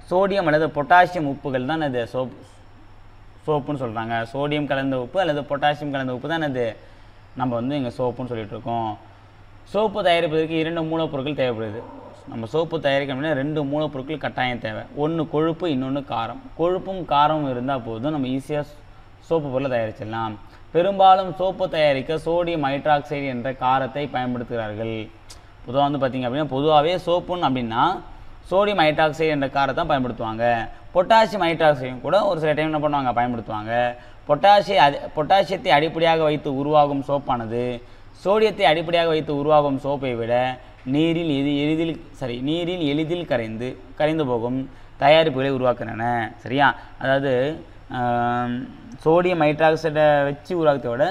சோடியம் அல்லது பொட்டாசியம் உப்புகள் தான் அது சோப்புன்னு சொல்கிறாங்க. சோடியம் கலந்த உப்பு அல்லது பொட்டாசியம் கலந்த உப்பு தான் அது நம்ம வந்து இங்கே சோப்புன்னு சொல்லிட்டு இருக்கோம். சோப்பு தயாரிப்பதற்கு 2 மூலப்பொருட்கள் தேவைப்படுது. நம்ம சோப்பு தயாரிக்க அப்படின்னா 2 மூலப்பொருட்கள் கட்டாயம் தேவை. ஒன்று கொழுப்பு, இன்னொன்று காரம். கொழுப்பும் காரமும் இருந்தால் போதும் நம்ம ஈஸியாக சோப்பு பொருளை தயாரிச்சிடலாம். பெரும்பாலும் சோப்பு தயாரிக்க சோடியம் ஹைட்ராக்சைடு என்ற காரத்தை பயன்படுத்துகிறார்கள். பொதுவாக வந்து பார்த்திங்க அப்படின்னா பொதுவாகவே சோப்புன்னு அப்படின்னா சோடியம் ஹைட்ராக்சைடு என்ற காரத்தை பயன்படுத்துவாங்க. பொட்டாசியம் ஹைட்ராக்சைடும் கூட ஒரு சில டைம் என்ன பண்ணுவாங்க பயன்படுத்துவாங்க. பொட்டாசியத்தை அடிப்படையாக வைத்து உருவாகும் சோப்பானது சோடியத்தை அடிப்படையாக வைத்து உருவாகும் சோப்பை விட நீரில் எளிதில் கரைந்து போகும் தயாரிப்புகளை உருவாக்குகின்றன. சரியா, அதாவது சோடியம் ஹைட்ராக்சைடை வச்சு உருவாக்கத்தை விட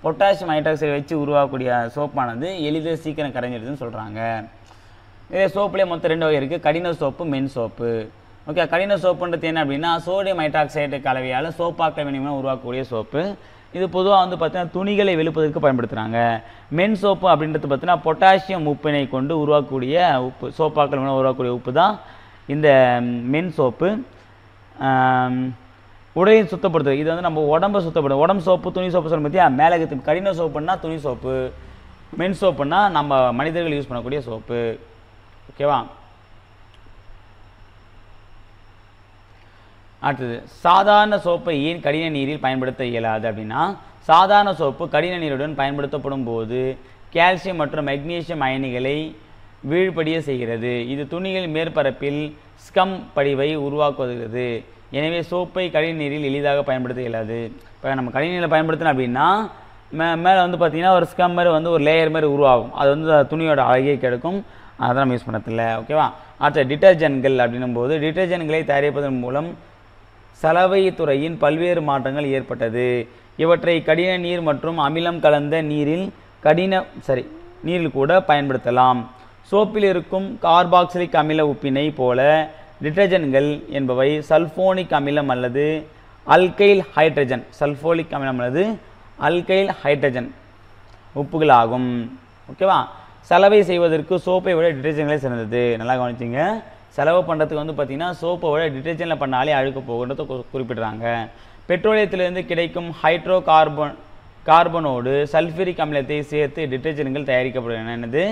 பொட்டாசியம் ஹைட்ராக்சைடை வச்சு உருவாக்கக்கூடிய சோப்பானது எளிதில் சீக்கிரம் கரைஞ்சிடுதுன்னு சொல்கிறாங்க. இதே சோப்புலேயே மொத்தம் 2 வகை இருக்குது, கடின சோப்பு, மென் சோப்பு. ஓகே, கடின சோப்புன்றது என்ன அப்படின்னா சோடியம் ஹைட்ராக்சைடு கலவையால் சோப்பாக்கள் வினிமயம் உருவாக்கக்கூடிய சோப்பு. இது பொதுவாக வந்து பார்த்தீங்கன்னா துணிகளை வெளுப்பதற்கு பயன்படுத்துகிறாங்க. மென் சோப்பு அப்படின்றது பார்த்தீங்கன்னா பொட்டாசியம் உப்பினை கொண்டு உருவாக்கக்கூடிய உப்பு, சோப்பாக்கள் வினிமயம் உருவாக்கக்கூடிய உப்பு தான் இந்த மென் சோப்பு. உடலை சுத்தப்படுத்துறது, இது வந்து நம்ம உடம்பை சுத்தப்படுத்தும். உடம்பு சோப்பு, துணி சோப்பு சொல்ல பற்றியா மேலே கடின சோப்புன்னா துணி சோப்பு, மென் சோப்புன்னா நம்ம மனிதர்கள் யூஸ் பண்ணக்கூடிய சோப்பு. ஓகேவா, அடுத்தது சாதாரண சோப்பை ஏன் கடின நீரில் பயன்படுத்த இயலாது அப்படின்னா சாதாரண சோப்பு கடின நீருடன் பயன்படுத்தப்படும் போது கால்சியம் மற்றும் மெக்னீசியம் அயனிகளை வீழ்படிய செய்கிறது. இது துணிகளின் மேற்பரப்பில் ஸ்கம் படிவை உருவாக்குகிறது. எனவே சோப்பை கடின நீரில் எளிதாக பயன்படுத்த இயலாது. இப்போ நம்ம கடின நீரில் பயன்படுத்தணும் அப்படின்னா மேலே வந்து பார்த்திங்கன்னா ஒரு ஸ்கம் மாதிரி வந்து ஒரு லேயர் மாதிரி உருவாகும். அது வந்து துணியோட அழகே கிடைக்கும். அதை நம்ம யூஸ் பண்ணதில்லை. ஓகேவா, அடுத்த டிட்டர்ஜென்ட்கள் அப்படின்னும் போது டிட்டர்ஜென்ட்களை தயாரிப்பதன் மூலம் சலவை துறையின் பல்வேறு மாற்றங்கள் ஏற்பட்டது. இவற்றை கடின நீர் மற்றும் அமிலம் கலந்த நீரில் கூட பயன்படுத்தலாம். சோப்பில் இருக்கும் கார்பாக்சிலிக் அமில உப்பினை போல டிட்டர்ஜென்ட்கள் என்பவை சல்ஃபோனிக் அமிலம் அல்லது அல்கைல் ஹைட்ரஜன் உப்புகளாகும். ஓகேவா, சலவை செய்வதற்கு சோப்பை விட டிட்டர்ஜென்ட்களே சிறந்தது. நல்லா கவனிச்சிங்க, செலவு பண்ணுறதுக்கு வந்து பார்த்திங்கன்னா சோப்பை விட டிட்டர்ஜென்ட்டில் பண்ணாலே அழுக்கு போகுன்றதை குறிப்பிடுறாங்க. பெட்ரோலியத்திலிருந்து கிடைக்கும் கார்பனோடு சல்ஃபூரிக் அமிலத்தை சேர்த்து டிட்டர்ஜென்ட்கள் தயாரிக்கப்படுகின்றன. என்னது,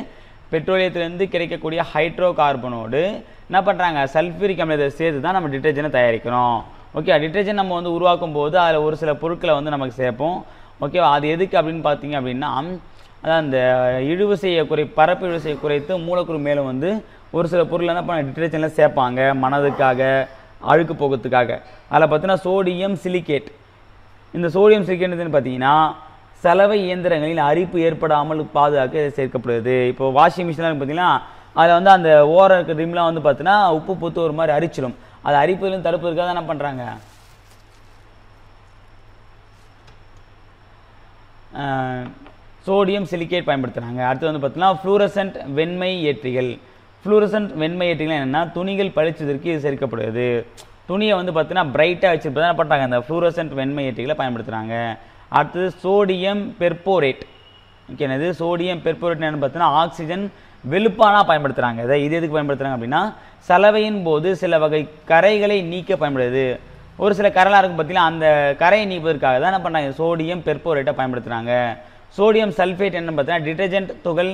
பெட்ரோலியத்திலிருந்து கிடைக்கக்கூடிய ஹைட்ரோ கார்பனோடு என்ன பண்ணுறாங்க சல்ஃபூரிக் அமிலத்தை சேர்த்து தான் நம்ம டிட்டர்ஜென்ட்டை தயாரிக்கிறோம். ஓகே, டிட்டர்ஜென்ட் நம்ம வந்து உருவாக்கும் போது அதில் ஒரு சில பொருட்களை வந்து நமக்கு சேர்ப்போம். ஓகேவா, அது எதுக்கு அப்படின்னு பார்த்தீங்க அப்படின்னா அதான் அந்த பரப்பு இழுவிசையை குறைத்து மூலக்கூறு மேலும் வந்து ஒரு சில பொருள் என்ன பண்ண டிட்டர்ஜென்ட்டில் சேர்ப்பாங்க மனதுக்காக, அழுக்கு போகிறதுக்காக. அதில் பார்த்தீங்கன்னா சோடியம் சிலிக்கேட். இந்த சோடியம் சிலிக்கேட்னு பார்த்தீங்கன்னா சலவை இயந்திரங்களில் அரிப்பு ஏற்படாமல் பாதுகாக்க சேர்க்கப்படுது. இப்போ வாஷிங் மிஷின்லாம் பார்த்தீங்கன்னா அதில் வந்து அந்த ஓரம் இருக்கிற ரிம்லாம் வந்து பார்த்தீங்கன்னா உப்பு பூத்து ஒரு மாதிரி அரிச்சிடும். அது அரிப்புலேருந்து தடுப்பதற்காக என்ன பண்ணுறாங்க சோடியம் சிலிக்கேட் பயன்படுத்துகிறாங்க. அடுத்து வந்து பார்த்தீங்கன்னா ஃப்ளூரசன்ட் வெண்மை ஏற்றிகள். ஃப்ளூரசன்ட் வெண்மை ஏற்றிகள் என்னென்னா துணிகள் பளிச்சதற்கு இது சேர்க்கப்படுது. துணியை வந்து பார்த்தீங்கன்னா பிரைட்டாக வச்சுருப்பது தான் பண்ணுறாங்க, அந்த ஃப்ளூரசன்ட் வெண்மை ஏற்றிகளை பயன்படுத்துகிறாங்க. அடுத்தது சோடியம் பெர்போரேட். ஓகே, என்னது சோடியம் பெர்போரேட் என்னென்னு பார்த்தீங்கன்னா ஆக்சிஜன் வெளுப்பானா பயன்படுத்துகிறாங்க. இது எதுக்கு பயன்படுத்துகிறாங்க அப்படின்னா சலவையின் போது சில வகை கரைகளை நீக்க பயன்படுது. ஒரு சில கரைலாம் இருக்கும் பார்த்தீங்கன்னா அந்த கரையை நீப்பதற்காக தான் என்ன பண்ணுறாங்க சோடியம் பெர்போரேட்டை பயன்படுத்துகிறாங்க. சோடியம் சல்ஃபேட் என்ன பார்த்தீங்கன்னா டிட்டர்ஜென்ட் துகள்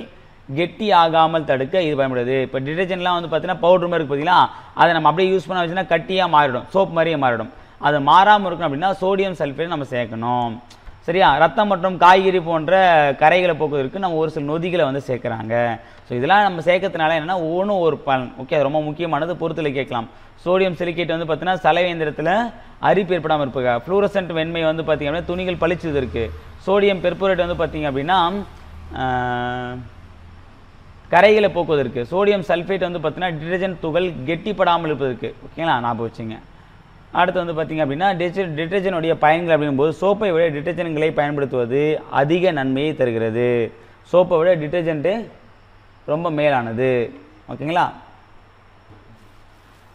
கெட்டி ஆகாமல் தடுக்க இது பயன்படுது. இப்போ டிட்டர்ஜென்ட்லாம் வந்து பார்த்தீங்கன்னா பவுடர் மாதிரி இருக்கு பார்த்தீங்களா, அதை நம்ம அப்படியே யூஸ் பண்ண வச்சுன்னா கட்டியாக மாறிடும், சோப் மாதிரியே மாறிடும். அது மாறாமல் இருக்கணும் அப்படின்னா சோடியம் சல்ஃபேட் நம்ம சேர்க்கணும். சரியா, ரத்தம் மற்றும் காய்கறி போன்ற கரைகளை போக்குவதற்கு நம்ம ஒரு சில நொதிகளை வந்து சேர்க்குறாங்க. ஸோ இதெல்லாம் நம்ம சேர்க்கறதுனால என்னென்னா ஒவ்வொன்றும் ஒரு பலன். ஓகே, அது ரொம்ப முக்கியமானது, பொறுத்தில் கேட்கலாம். சோடியம் சிலிக்கேட் வந்து பார்த்தீங்கன்னா சலவை இயந்திரத்தில் அரிப்பு ஏற்படாமல் இருப்பாங்க. ஃப்ளூரசன்ட் வெண்மை வந்து பார்த்திங்க அப்படின்னா துணிகள் பளிச்சது இருக்குது. சோடியம் பெர்போரேட் வந்து பார்த்திங்க அப்படின்னா கரைகளை போக்குவதற்கு. சோடியம் சல்ஃபேட் வந்து பார்த்தீங்கன்னா டிட்டர்ஜென்ட் துகள் கெட்டிப்படாமல் இருப்பதற்கு. ஓகேங்களா, ஞாபகம் வச்சுங்க. அடுத்து வந்து பார்த்திங்க அப்படின்னா டிட்டர்ஜென்ட்டுடைய பயன்கள் அப்படிங்கும்போது சோப்பை விட டிட்டர்ஜென்ட்களை பயன்படுத்துவது அதிக நன்மையை தருகிறது. சோப்பை விட டிட்டர்ஜென்ட்டு ரொம்ப மேலானது. ஓகேங்களா,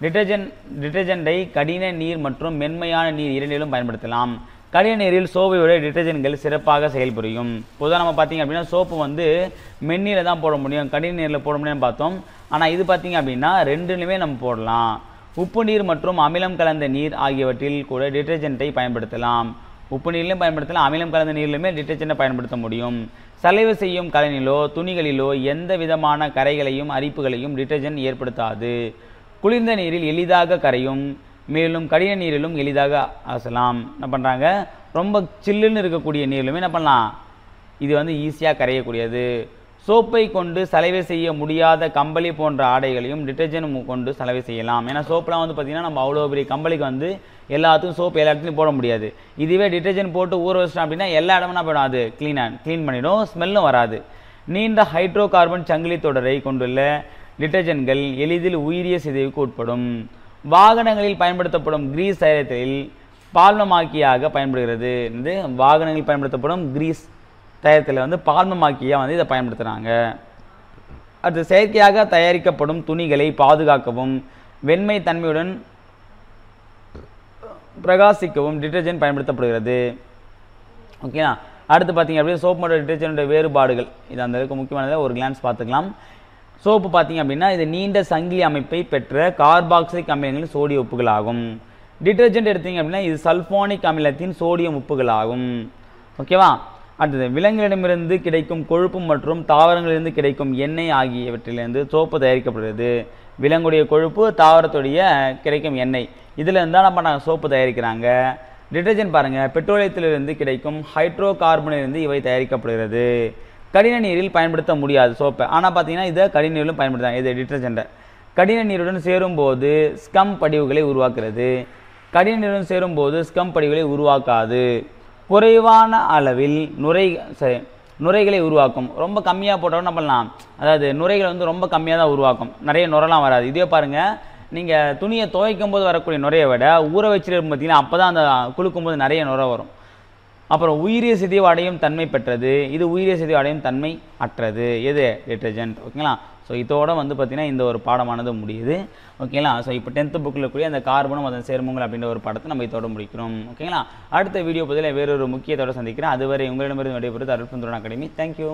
டிட்டர்ஜென்ட்டை கடின நீர் மற்றும் மென்மையான நீர் இரண்டிலும் பயன்படுத்தலாம். கடின நீரில் சோப்பை விட டிட்டர்ஜென்ட்கள் சிறப்பாக செயல்புரியும். பொதுவாக நம்ம பார்த்தீங்க அப்படின்னா சோப்பு வந்து மென்னியில் தான் போட முடியும், கடின நீரில் போட முடியும்னு பார்த்தோம். ஆனால் இது பார்த்தீங்க அப்படின்னா ரெண்டுலையுமே நம்ம போடலாம். உப்பு நீர் மற்றும் அமிலம் கலந்த நீர் ஆகியவற்றில் கூட டிட்டர்ஜென்ட்டை பயன்படுத்தலாம். உப்பு நீர்லையும் பயன்படுத்தலாம், அமிலம் கலந்த நீர்லையுமே டிட்டர்ஜென்ட்டை பயன்படுத்த முடியும். சலைவு செய்யும் கலனிலோ துணிகளிலோ எந்த விதமான கரைகளையும் அரிப்புகளையும் டிட்டர்ஜென்ட் ஏற்படுத்தாது. குளிர்ந்த நீரில் எளிதாக கரையும், மேலும் கடின நீரிலும் எளிதாக அலசலாம். என்ன பண்ணுறாங்க, ரொம்ப சில்லுன்னு இருக்கக்கூடிய நீரிலுமே என்ன பண்ணலாம், இது வந்து ஈஸியாக கரையக்கூடியது. சோப்பை கொண்டு சலவை செய்ய முடியாத கம்பளி போன்ற ஆடைகளையும் டிட்டர்ஜென்ட் கொண்டு சலவை செய்யலாம். ஏன்னா சோப்பெலாம் வந்து பார்த்திங்கன்னா நம்ம அவ்வளோ பெரிய கம்பளிக்கு வந்து எல்லாத்துக்கும் சோப்பு எல்லா இடத்துலையும் போட முடியாது. இதுவே டிட்டர்ஜென்ட் போட்டு ஊற வச்சிட்டோம் அப்படின்னா எல்லா இடமும் போயிடும், அது க்ளீன் பண்ணிடும், ஸ்மெல்லும் வராது. நீண்ட ஹைட்ரோ கார்பன் சங்கிலி தொடரை கொண்டுள்ள டிட்டர்ஜென்ட்கள் எளிதில் உயிரிய சிதைவுக்கு உட்படும். வாகனங்களில் பயன்படுத்தப்படும் கிரீஸ் தயாரித்தலில் பால்மமாக்கியாக பயன்படுகிறது. இது வாகனங்களில் பயன்படுத்தப்படும் கிரீஸ் தயாரித்தலில் வந்து பால்மமாக்கியாக வந்து இதை பயன்படுத்துகிறாங்க. அது செயற்கையாக தயாரிக்கப்படும் துணிகளை பாதுகாக்கவும் வெண்மை தன்மையுடன் பிரகாசிக்கவும் டிட்டர்ஜென்ட் பயன்படுத்தப்படுகிறது. ஓகேனா, அடுத்து பார்த்தீங்க அப்படின்னா சோப்பு மற்றும் டிட்டர்ஜென்ட் வேறுபாடுகள், இது அந்த அளவுக்கு முக்கியமானதை ஒரு கிளான்ஸ் பார்த்துக்கலாம். சோப்பு பார்த்தீங்க அப்படின்னா இது நீண்ட சங்கிலி அமைப்பை பெற்ற கார்பாக்சிலிக் அமிலங்களின் சோடிய உப்புகளாகும். டிட்டர்ஜென்ட் எடுத்தீங்க அப்படின்னா இது சல்ஃபோனிக் அமிலத்தின் சோடியம் உப்புகளாகும். ஓகேவா. அடுத்தது விலங்குகளிடமிருந்து கிடைக்கும் கொழுப்பு மற்றும் தாவரங்களிலிருந்து கிடைக்கும் எண்ணெய் ஆகியவற்றிலிருந்து சோப்பு தயாரிக்கப்படுகிறது. விலங்குடைய கொழுப்பு, தாவரத்துடைய கிடைக்கும் எண்ணெய், இதில் இருந்தால் என்ன பண்ணாங்க சோப்பு தயாரிக்கிறாங்க. டிட்டர்ஜென்ட் பாருங்கள், பெட்ரோலியத்திலிருந்து கிடைக்கும் ஹைட்ரோ கார்பனிலிருந்து இவை தயாரிக்கப்படுகிறது. கடின நீரில் பயன்படுத்த முடியாது சோப்பை, ஆனால் பார்த்தீங்கன்னா இதை கடின நீரிலும் பயன்படுத்தாங்க. இது டிட்டர்ஜென்ட்டை கடின நீருடன் சேரும்போது ஸ்கம் படிவுகளை உருவாக்குறது. கடின நீருடன் சேரும்போது ஸ்கம் படிவுகளை உருவாக்காது. குறைவான அளவில் நுரைகளை உருவாக்கும். ரொம்ப கம்மியாக போட்டோம் என்ன பண்ணலாம், அதாவது நுரைகளை வந்து ரொம்ப கம்மியாக தான் உருவாக்கும், நிறைய நுரெலாம் வராது. இதே பாருங்கள், நீங்கள் துணியை துவைக்கும் போது வரக்கூடிய நுரையை விட ஊற வச்சுருக்கும் பார்த்தீங்கன்னா அப்போ தான் அந்த குளுக்கும் போது நிறைய நுரை வரும். அப்புறம் உயிரிய சிதைவு அடையும் தன்மை பெற்றது, இது உயிரிய சிதைவு அடையும் தன்மை அற்றது. எது டிட்டர்ஜென்ட். ஓகேங்களா. ஸோ இதோட வந்து பார்த்திங்கன்னா இந்த ஒரு பாடமானது முடியுது. ஓகேங்களா. ஸோ இப்போ 10th புக்கில் இருக்கக்கூடிய அந்த கார்பனும் அதன் சேர்மங்கள் அப்படின்ற ஒரு பாடத்தை நம்ம இதோட முடிக்கிறோம். ஓகேங்களா. அடுத்த வீடியோ பதில் வேறொரு முக்கியத்தோடு சந்திக்கிறேன். அதுவரை உங்களிடமிருந்து விடைபெறுவது அருள் சுந்தரன் அகாடமி. தேங்க்யூ.